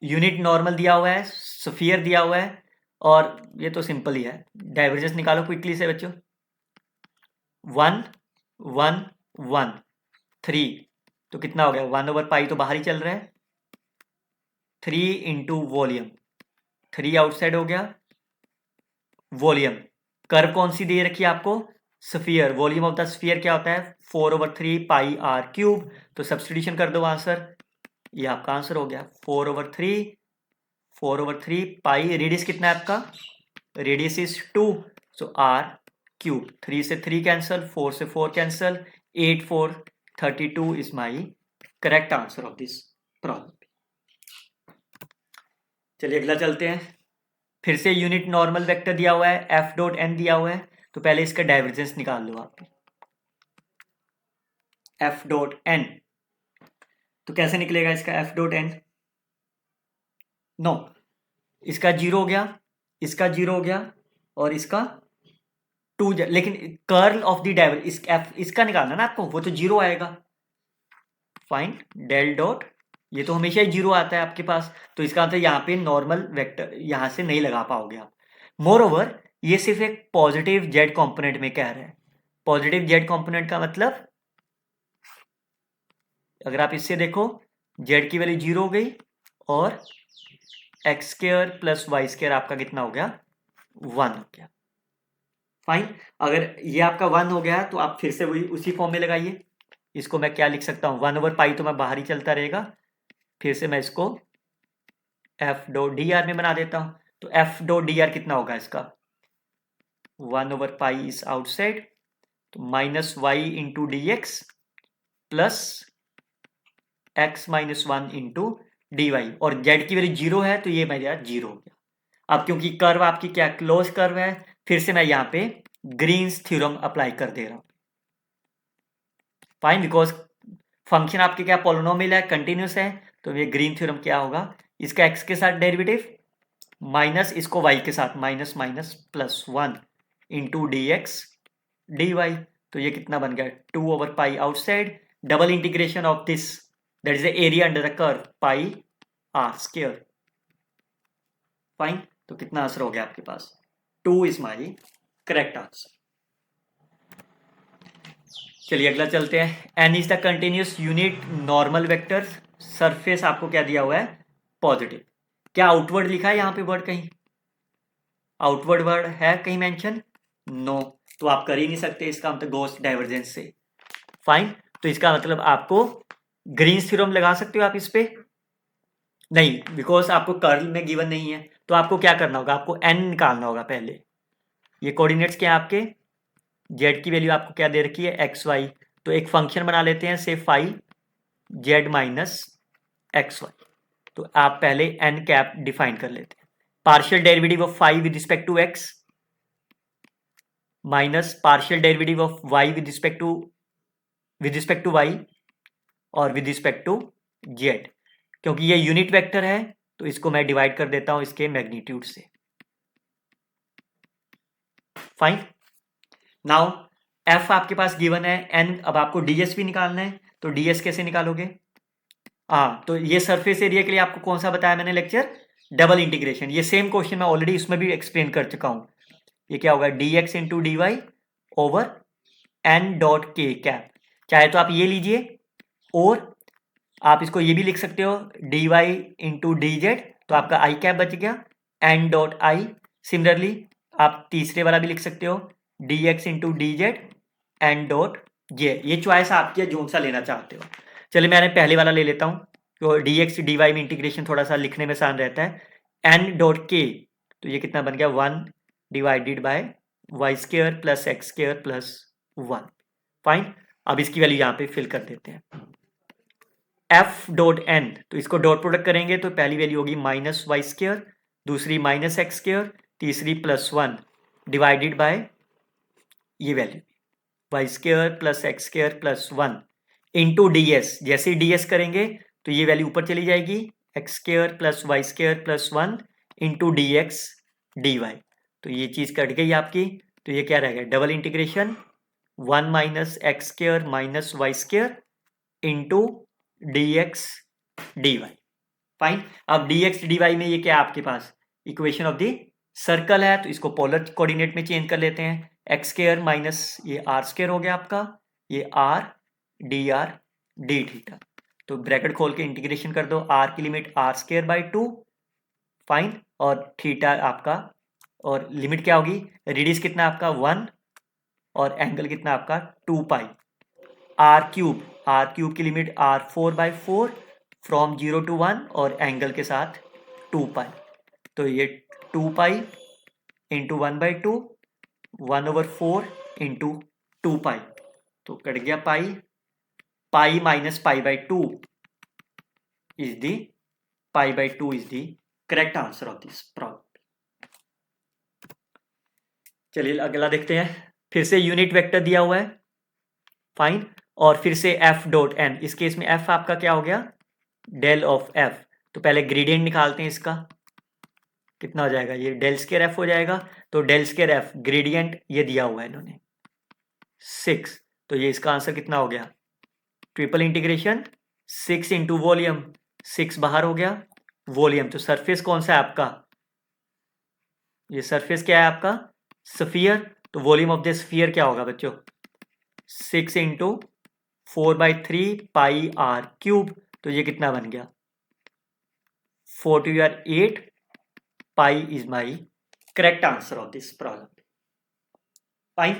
[SPEAKER 1] यूनिट नॉर्मल दिया हुआ है, स्फीयर दिया हुआ है, और ये तो सिंपल ही है। डाइवर्जेंस निकालो क्विकली से बच्चों। 1 1 1 3, तो कितना हो गया? 1/पाई तो बाहर ही चल रहा है। 3 इंटू वॉल्यूम, 3 आउटसाइड हो गया। वॉल्यूम कर्व कौन सी दे रखी है आपको? Sphere. Volume of the sphere क्या होता है? 4/3 पाई आर क्यूब। तो सब्सटीट्यूशन कर दो आंसर, ये आपका आंसर हो गया 4/3 पाई। रेडियस कितना है आपका? Radius is 2, so r cube. 3 से 3 कैंसल, 4 से 4 cancel, 8 4 32 is my correct answer of this problem. चलिए अगला चलते हैं। फिर से यूनिट नॉर्मल वेक्टर दिया हुआ है, एफ डॉट एन दिया हुआ है, तो पहले इसका डाइवर्जेंस निकाल लो आप। एफ डॉट एन, तो कैसे निकलेगा इसका एफ डॉट एन? नो, इसका 0 हो गया, इसका 0 हो गया, और इसका 2, लेकिन कर्ल ऑफ द डाइवर इसका निकालना ना आपको, वो तो 0 आएगा। फाइंड डेल डॉट, ये तो हमेशा ही 0 आता है आपके पास, तो इसका मतलब यहाँ पे नॉर्मल वेक्टर यहां से नहीं लगा पाओगे आप। मोर ओवर ये सिर्फ एक पॉजिटिव जेड कंपोनेंट में कह रहे हैं। पॉजिटिव जेड कंपोनेंट का मतलब अगर आप इससे देखो, जेड की वैल्यू 0 हो गई, और x square plus y square आपका कितना हो गया? 1 हो गया। फाइन, अगर ये आपका 1 हो गया तो आप फिर से वही उसी फॉर्म में लगाइए। इसको मैं क्या लिख सकता हूँ? 1/पाई तो मैं बाहर ही चलता रहेगा, फिर से मैं इसको एफ डॉट डी आर में बना देता हूँ। तो एफ डॉट डी आर कितना होगा इसका? 1/पाई इज आउटसाइड, तो minus y into D x plus x minus 1 into D y, और जेड की वैल्यू 0 है तो ये मेरा 0 हो गया। अब क्योंकि कर्व आपकी क्या क्लोज कर्व है, फिर से मैं यहाँ पे ग्रीन्स थ्योरम अप्लाई कर दे रहा हूँ। फाइन, बिकॉज फंक्शन आपके क्या पॉलिनोमियल है, कंटिन्यूस है, तो ये ग्रीन थ्योरम क्या होगा? इसका एक्स के साथ डेरिवेटिव माइनस इसको वाई के साथ, minus minus plus 1 into D x D Y. तो ये कितना बन गया? 2/पाई outside, double integration of this, that is the area under the curve, pi R square. Fine, तो कितना आंसर हो गया आपके पास? 2 इज माई करेक्ट आंसर। चलिए अगला चलते हैं। N is the continuous unit normal vector, surface आपको क्या दिया हुआ है? पॉजिटिव। क्या आउटवर्ड लिखा है यहाँ पे वर्ड? कहीं आउटवर्ड वर्ड है कहीं मेंशन? नो, तो आप कर ही नहीं सकते, इसका मतलब गॉस डाइवर्जेंस से। फाइन, तो इसका मतलब आपको ग्रीन्स थ्योरम लगा सकते हो आप इस पे? नहीं, बिकॉज आपको कर्ल में गिवन नहीं है, तो आपको क्या करना होगा? आपको एन निकालना होगा पहले। ये कोऑर्डिनेट्स क्या है आपके? जेड की वैल्यू आपको क्या दे रखी है? X y. तो एक फंक्शन बना लेते हैं, say phi z minus x y. तो आप पहले एन कैप डिफाइन कर लेते हैं। Partial derivative of phi with respect to x minus partial derivative of y with respect to y और विद रिस्पेक्ट टू जेड। क्योंकि ये यूनिट वेक्टर है तो इसको मैं डिवाइड कर देता हूं इसके मैग्नीट्यूड से। फाइन, नाउ एफ आपके पास गिवन है, एन, अब आपको डीएस भी निकालना है, तो डीएस कैसे निकालोगे? तो ये सरफेस एरिया के लिए आपको कौन सा बताया मैंने लेक्चर? Double integration. ये सेम क्वेश्चन मैं ऑलरेडी उसमें भी एक्सप्लेन कर चुका हूं। ये क्या होगा? dx into D y over n dot k cap. चाहे तो आप ये लीजिए, और आप इसको ये भी लिख सकते हो d y into D z, तो आपका आई कैप बच गया, एन डॉट आई। सिमिलरली आप तीसरे वाला भी लिख सकते हो d x into D z n dot j. ये चॉइस आपकी है, जो सा लेना चाहते हो। चलिए मैंने पहले वाला ले लेता हूँ, तो डी एक्स डी वाई में इंटीग्रेशन थोड़ा सा लिखने में आसान रहता है। एन डॉट के, तो ये कितना बन गया? 1 divided by y square plus x square plus 1। Fine, अब इसकी वैल्यू यहाँ पे फिल कर देते हैं। एफ डॉट एन, तो इसको डॉट प्रोडक्ट करेंगे तो पहली वैल्यू होगी माइनस वाई स्क्वायर, दूसरी माइनस एक्स स्क्वायर, तीसरी प्लस 1 डिवाइडेड बाय ये value y square plus x square plus 1 into D s. जैसे डी एस करेंगे तो ये वैल्यू ऊपर चली जाएगी, x square plus y square plus 1 into D x D Y. तो ये चीज़ कट गई आपकी, तो ये क्या रहेगा? Double integration 1 minus x square minus y square into D x dy। Fine. अब dx dy में ये क्या है आपके पास, इक्वेशन ऑफ द सर्कल है, तो इसको पोलर कोऑर्डिनेट में चेंज कर लेते हैं। एक्स स्क्वायर माइनस ये आर स्क्वायर हो गया आपका, ये आर डी थीटा। तो ब्रैकेट खोल के इंटीग्रेशन कर दो, आर की limit r square by 2, fine, और थीटा आपका, और लिमिट क्या होगी, रेडियस कितना आपका 1 और एंगल कितना आपका 2 पाई। आर क्यूब की लिमिट आर 4/4 फ्रॉम 0 to 1 और एंगल के साथ 2 पाई। तो ये 2 पाई इंटू 1/2, 1/4 इंटू 2 पाई, तो कट गया पाई। पाई माइनस पाई/2 इज दी पाई/2 is the correct answer of this problem. चलिए अगला देखते हैं। फिर से यूनिट वेक्टर दिया हुआ है, फाइन, और फिर से एफ डॉट एन। इस केस में एफ आपका क्या हो गया, डेल ऑफ एफ। तो पहले ग्रेडियंट निकालते हैं इसका, कितना हो जाएगा, ये डेल स्क्वायर एफ हो जाएगा। तो डेल स्क्वायर एफ ग्रेडियंट ये दिया हुआ है इन्होंने 6, तो ये इसका आंसर कितना हो गया, ट्रिपल इंटीग्रेशन 6 इंटू वॉल्यूम, 6 बाहर हो गया वॉल्यूम। तो सरफेस कौन सा है आपका, ये सरफेस क्या है आपका, स्फीयर। तो वॉल्यूम ऑफ द स्फीयर क्या होगा बच्चों, 6 इंटू 4/3 पाई आर क्यूब। तो ये कितना बन गया, 4/8 पाई is my correct answer of this problem. Fine.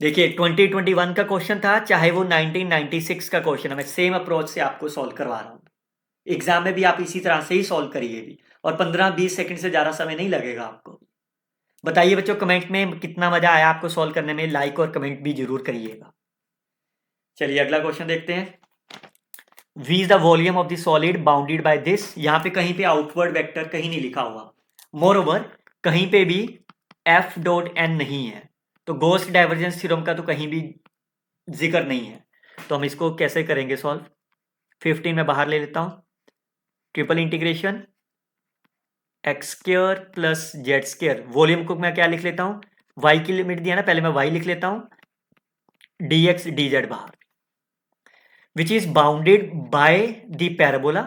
[SPEAKER 1] देखिए 2021 का क्वेश्चन था, चाहे वो 1996 का क्वेश्चन है, मैं सेम अप्रोच से आपको सॉल्व करवा रहा हूं। एग्जाम में भी आप इसी तरह से ही सॉल्व करिएगी, और 15-20 सेकंड से ज्यादा समय नहीं लगेगा आपको। बताइए बच्चों कमेंट में कितना मजा आया आपको सॉल्व करने में, लाइक और कमेंट भी जरूर करिएगा। चलिए अगला क्वेश्चन देखते हैं। V is the volume of the solid bounded by this. यहाँ पे कहीं पे आउटवर्ड वेक्टर कहीं नहीं लिखा हुआ, मोर ओवर कहीं पे भी F डॉट एन नहीं है, तो गॉस डाइवर्जेंस थ्योरम का तो कहीं भी जिक्र नहीं है। तो हम इसको कैसे करेंगे सॉल्व, 15 में बाहर ले लेता हूं, triple integration x square plus z square. Volume को मैं क्या लिख लेता हूं, वाई की लिमिट दिया ना, पहले मैं वाई लिख लेता हूं, dx dz बाहर, which is bounded by the parabola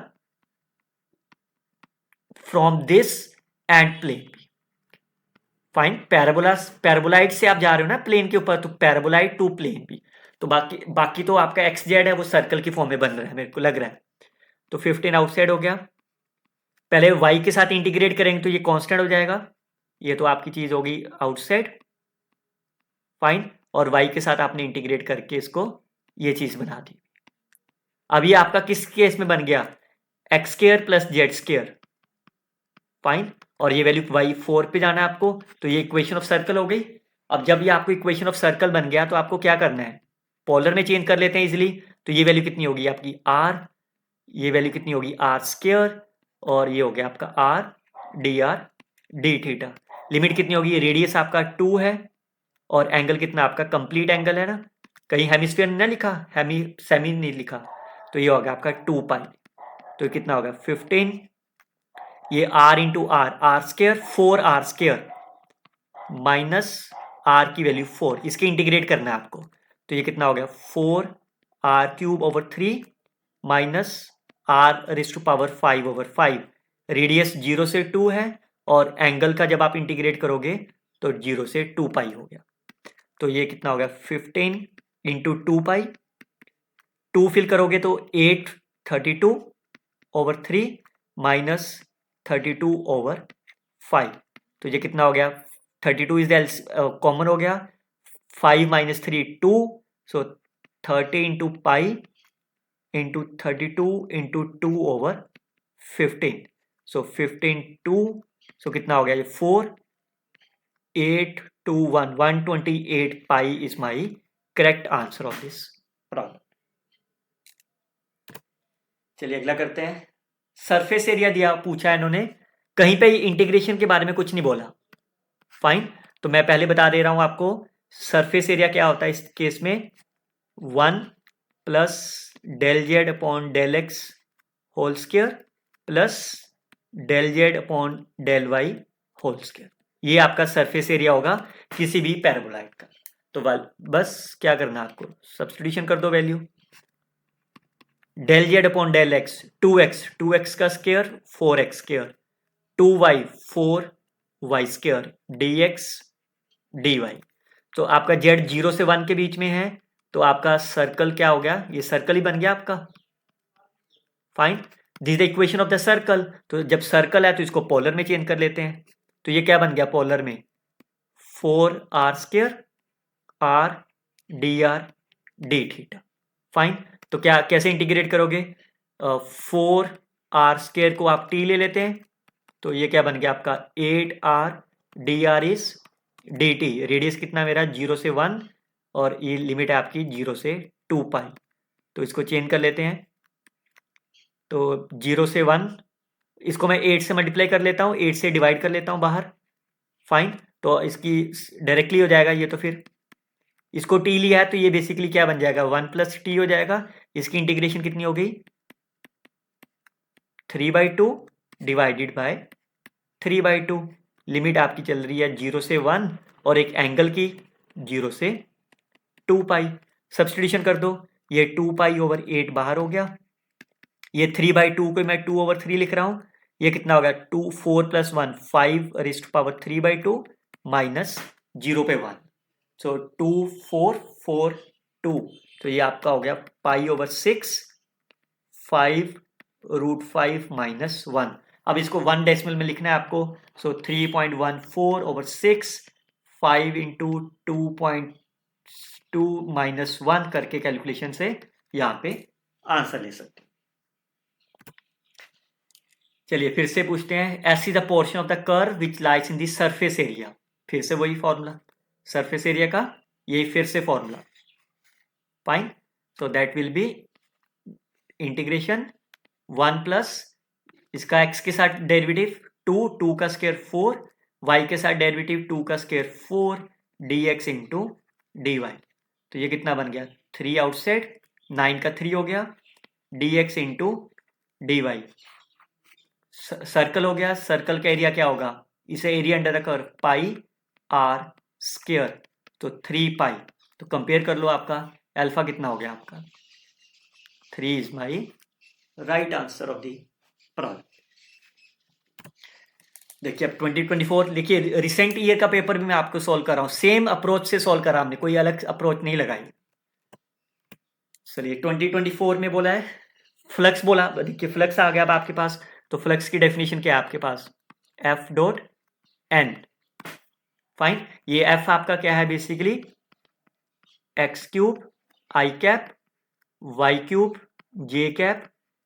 [SPEAKER 1] from this and plane B। Fine, paraboloid से आप जा रहे हो ना प्लेन के ऊपर, तो पैराबोलाइड टू प्लेन बी। तो बाकी तो आपका एक्स जेड है वो सर्कल की फॉर्म में बन रहा है मेरे को लग रहा है। तो 15 आउटसाइड हो गया। पहले y के साथ इंटीग्रेट करेंगे तो ये कांस्टेंट हो जाएगा, ये तो आपकी चीज होगी आउटसाइड, फाइन, और y के साथ आपने इंटीग्रेट करके इसको ये चीज बना दी। अब ये आपका किस केस में बन गया, x square plus z square, fine, और ये वैल्यू y4 पे जाना है आपको। तो ये इक्वेशन ऑफ सर्कल हो गई। अब जब ये आपको इक्वेशन ऑफ सर्कल बन गया तो आपको क्या करना है, पोलर में चेंज कर लेते हैं इजिली। तो ये वैल्यू कितनी होगी आपकी r, ये वैल्यू कितनी होगी आर स्क्वायर, और ये हो गया आपका r डी थीटा। लिमिट कितनी होगी, रेडियस आपका 2 है और एंगल कितना आपका कंप्लीट एंगल है ना, कहीं हेमिस्फीयर नहीं ना लिखा, सेमी नहीं लिखा, तो ये होगा आपका 2 पाई। तो कितना होगा 15, ये r into r square 4r square minus r की वैल्यू 4, इसके इंटीग्रेट करना है आपको। तो ये कितना हो गया 4r³/3 माइनस r⁵5/5। रेडियस 0 से 2 है और एंगल का जब आप इंटीग्रेट करोगे तो 0 से 2 पाई हो गया। तो ये कितना हो गया 15 इंटू 2 पाई, 2 फिल करोगे तो 8/32/3 माइनस 32/5। तो ये कितना हो गया 32 इज द कॉमन हो गया, 5 माइनस 3 2, सो 30 इंटू पाई इंटू 32 इंटू 2/15, सो 15 2, सो कितना हो गया ये 4 8 2 1 128 पाई is my correct answer of this problem. चलिए अगला करते हैं। सरफेस एरिया दिया पूछा है इन्होंने, कहीं पे इंटीग्रेशन के बारे में कुछ नहीं बोला, फाइन। तो मैं पहले बता दे रहा हूं आपको सरफेस एरिया क्या होता है इस केस में, 1 plus del z upon del x whole square plus del z upon del y whole square. ये आपका सरफेस एरिया होगा किसी भी पैराबोलाइड का। तो बस क्या करना है आपको, सब्स्टिट्यूशन कर दो value, del z upon del x 2x का square 4x square 2y 4y square dx dy। तो आपका जेड 0 से 1 के बीच में है, तो आपका सर्कल क्या हो गया, ये सर्कल ही बन गया आपका। Fine, this is the equation of the circle. तो जब सर्कल है तो इसको पोलर में चेंज कर लेते हैं, तो ये क्या बन गया पोलर में 4r square r dr d theta. Fine, तो क्या कैसे इंटीग्रेट करोगे, 4r स्क्वायर को आप t ले लेते हैं, तो ये क्या बन गया आपका 8r dr is dt। Radius कितना मेरा 0 से 1 और ये लिमिट है आपकी 0 से 2 पाई। तो इसको चेंज कर लेते हैं, तो 0 से 1, इसको मैं 8 से मल्टीप्लाई कर लेता हूँ, 8 से डिवाइड कर लेता हूँ बाहर। फाइन, तो इसकी डायरेक्टली हो जाएगा ये, तो फिर इसको t लिया है तो ये बेसिकली क्या बन जाएगा 1 प्लस टी हो जाएगा। इसकी इंटीग्रेशन कितनी हो गई 3/2 डिवाइडेड बाय 3/2। लिमिट आपकी चल रही है 0 से 1 और एक एंगल की 0 से 2 पाई। सब्सटीट्यूशन कर दो, ये 2 पाई ओवर 8 बाहर हो गया, ये 3/2 को मैं 2 ओवर 3 लिख रहा हूँ, ये कितना होगा 2 4 plus 1 5 raised to power 3/2 minus 0 पे 1, सो 2 4 4 2, तो ये आपका हो गया पाई ओवर 6 5√5 माइनस 1। अब इसको 1 डेसिमल में लिखना है आपको, सो 3.14 ओवर 6 5 इंटू 2.2 माइनस 1 करके कैलकुलेशन से यहाँ पे आंसर ले सकते हैं। चलिए फिर से पूछते हैं, S is the portion of the curve which lies in the surface area. फिर से वही फॉर्मूला, सरफेस एरिया का यही फिर से formula. Fine, so that will B integration 1 plus इसका x के साथ डेरिवेटिव 2 का स्क्वायर 4, y के साथ डेरिवेटिव 2 का स्क्वायर 4 dx इंटू dy। तो ये कितना बन गया 3 आउटसाइड 9 का 3 हो गया dx इंटू dy। सर्कल हो गया, सर्कल का एरिया क्या होगा, इसे area under the curve pi r square, तो 3 पाई। तो कंपेयर कर लो, आपका अल्फा कितना हो गया आपका 3 is my right answer of the problem. देखिए अब 2024, देखिए रिसेंट ईयर का पेपर भी मैं आपको सॉल्व कर रहा हूँ, सेम अप्रोच से सॉल्व करा हमने, कोई अलग अप्रोच नहीं लगाई। चलिए 2024 में बोला है फ्लक्स, बोला देखिए फ्लक्स आ गया अब आपके पास, तो फ्लक्स की डेफिनेशन क्या है आपके पास एफ डॉट एन। फाइन, ये एफ आपका क्या है बेसिकली एक्स क्यूब आई कैप वाई क्यूब जे कैप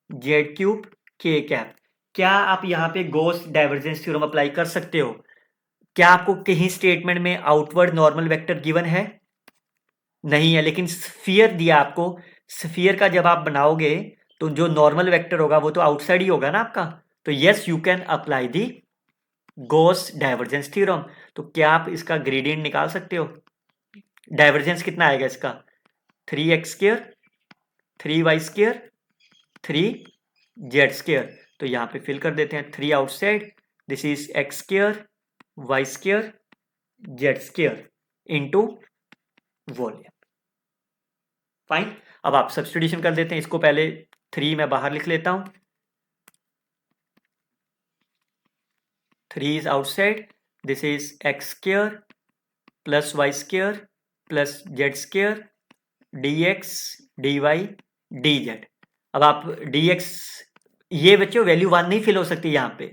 [SPEAKER 1] जेड क्यूब के कैप। क्या आप यहाँ पे गॉस डाइवर्जेंस थ्योरम अप्लाई कर सकते हो, क्या आपको कहीं स्टेटमेंट में आउटवर्ड नॉर्मल वेक्टर गिवन है, नहीं है, लेकिन स्फीयर दिया आपको, स्फीयर का जब आप बनाओगे तो जो नॉर्मल वेक्टर होगा वो तो आउटसाइड ही होगा ना आपका, तो yes you can apply the Gauss divergence theorem. तो क्या आप इसका ग्रेडियंट निकाल सकते हो, डाइवर्जेंस कितना आएगा इसका 3x square 3y square 3z square. तो यहाँ पे फिल कर देते हैं 3 outside, this is x square y square z square into volume. Fine, अब आप सब्स्टिट्यूशन कर देते हैं, इसको पहले 3 मैं बाहर लिख लेता हूं, 3 is outside, this is x square plus y square plus z square dx dy dz। अब आप dx, ये बच्चों वैल्यू 1 नहीं फिल हो सकती यहाँ पे,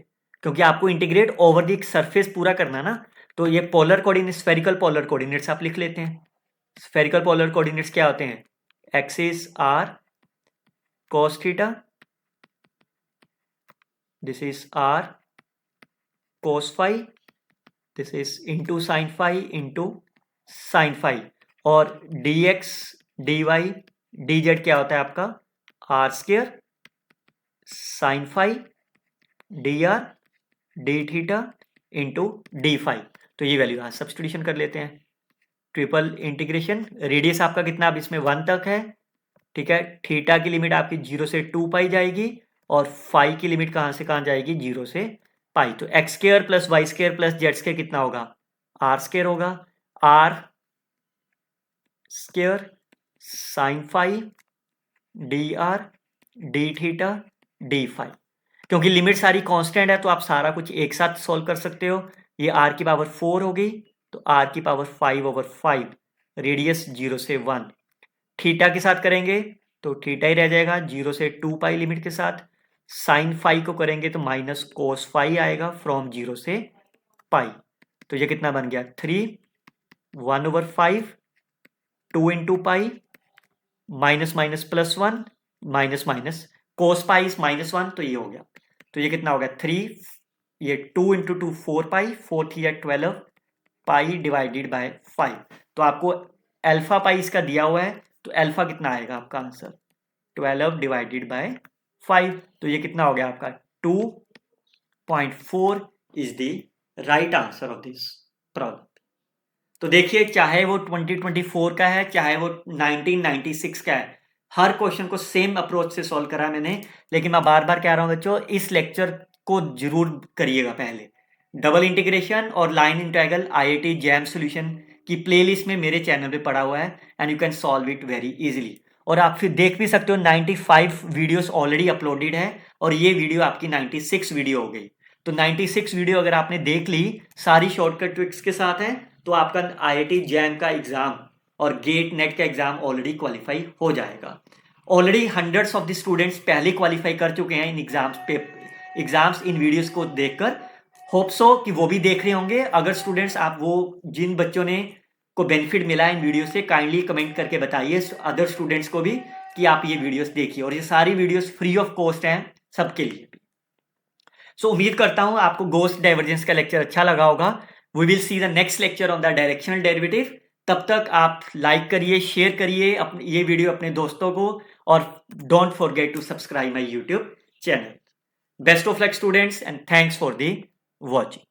[SPEAKER 1] क्योंकि आपको इंटीग्रेट ओवर द सरफेस पूरा करना ना। तो ये polar coordinate, spherical polar coordinates आप लिख लेते हैं। स्फेरिकल पोलर कोऑर्डिनेट्स क्या होते हैं, axis r cos theta, this is r cos phi, this is into sine phi into sine phi, और dx dy dz क्या होता है आपका r square sine phi dr d theta into d phi. तो ये वैल्यू यहाँ सब्स्टिट्यूशन कर लेते हैं, ट्रिपल इंटीग्रेशन, रेडियस आपका कितना अब इसमें 1 तक है, ठीक है, थीटा की लिमिट आपकी 0 से 2 पाई जाएगी और फाई की लिमिट कहाँ से कहाँ जाएगी 0 से पाई। तो x square plus y square plus z square कितना होगा आर स्क्वायर होगा, r square sine phi d r d theta d phi. क्योंकि लिमिट सारी कांस्टेंट है तो आप सारा कुछ एक साथ सॉल्व कर सकते हो। ये r की पावर 4 हो गई तो r की पावर 5/5, रेडियस 0 से 1। थीटा के साथ करेंगे तो थीटा ही रह जाएगा 0 से 2 पाई लिमिट के साथ। साइन फाई को करेंगे तो माइनस कोस फाई आएगा फ्रॉम 0 से पाई। तो ये कितना बन गया 3, 1/5, 2 into pi, minus minus plus 1, minus minus cos pi is -1, तो ये हो गया। तो ये कितना हो गया 3, ये 2 into 2 4 pi, 4 3 12 pi divided by 5। तो आपको अल्फा पाई इसका दिया हुआ है तो अल्फा कितना आएगा आपका आंसर 12 डिवाइडेड बाय 5। तो ये कितना हो गया आपका 2.4 is the right answer of this problem. तो देखिए चाहे वो 2024 का है चाहे वो 1996 का है, हर क्वेश्चन को सेम अप्रोच से सॉल्व करा मैंने। लेकिन मैं बार बार कह रहा हूं बच्चों, इस लेक्चर को जरूर करिएगा पहले। डबल इंटीग्रेशन और line integral IIT jam solution की प्लेलिस्ट में मेरे चैनल पे पड़ा हुआ है and you can solve it very easily. और आप फिर देख भी सकते हो 95 वीडियोस ऑलरेडी अपलोडेड है और ये वीडियो आपकी 96 वीडियो हो गई। तो 96 वीडियो अगर आपने देख ली सारी शॉर्टकट ट्रिक्स के साथ है तो आपका आईआईटी जैम का एग्जाम और गेट नेट का एग्जाम ऑलरेडी क्वालिफाई हो जाएगा। Already hundreds of the students पहले क्वालिफाई कर चुके हैं इन एग्जाम्स इन वीडियोस को देखकर। होप सो कि वो भी देख रहे होंगे। अगर स्टूडेंट्स आप वो जिन बच्चों ने को बेनिफिट मिला इन वीडियो से काइंडली कमेंट करके बताइए अदर स्टूडेंट्स को भी कि आप ये वीडियोस देखिए। और ये सारी वीडियोस फ्री ऑफ कॉस्ट हैं सबके लिए भी। सो उम्मीद करता हूं आपको गॉस डाइवर्जेंस का लेक्चर अच्छा लगा होगा। We will see the next lecture on the directional derivative. तब तक आप लाइक करिए, शेयर करिए ये वीडियो अपने दोस्तों को और don't forget to subscribe my YouTube channel. Best of luck students and thanks for the watching.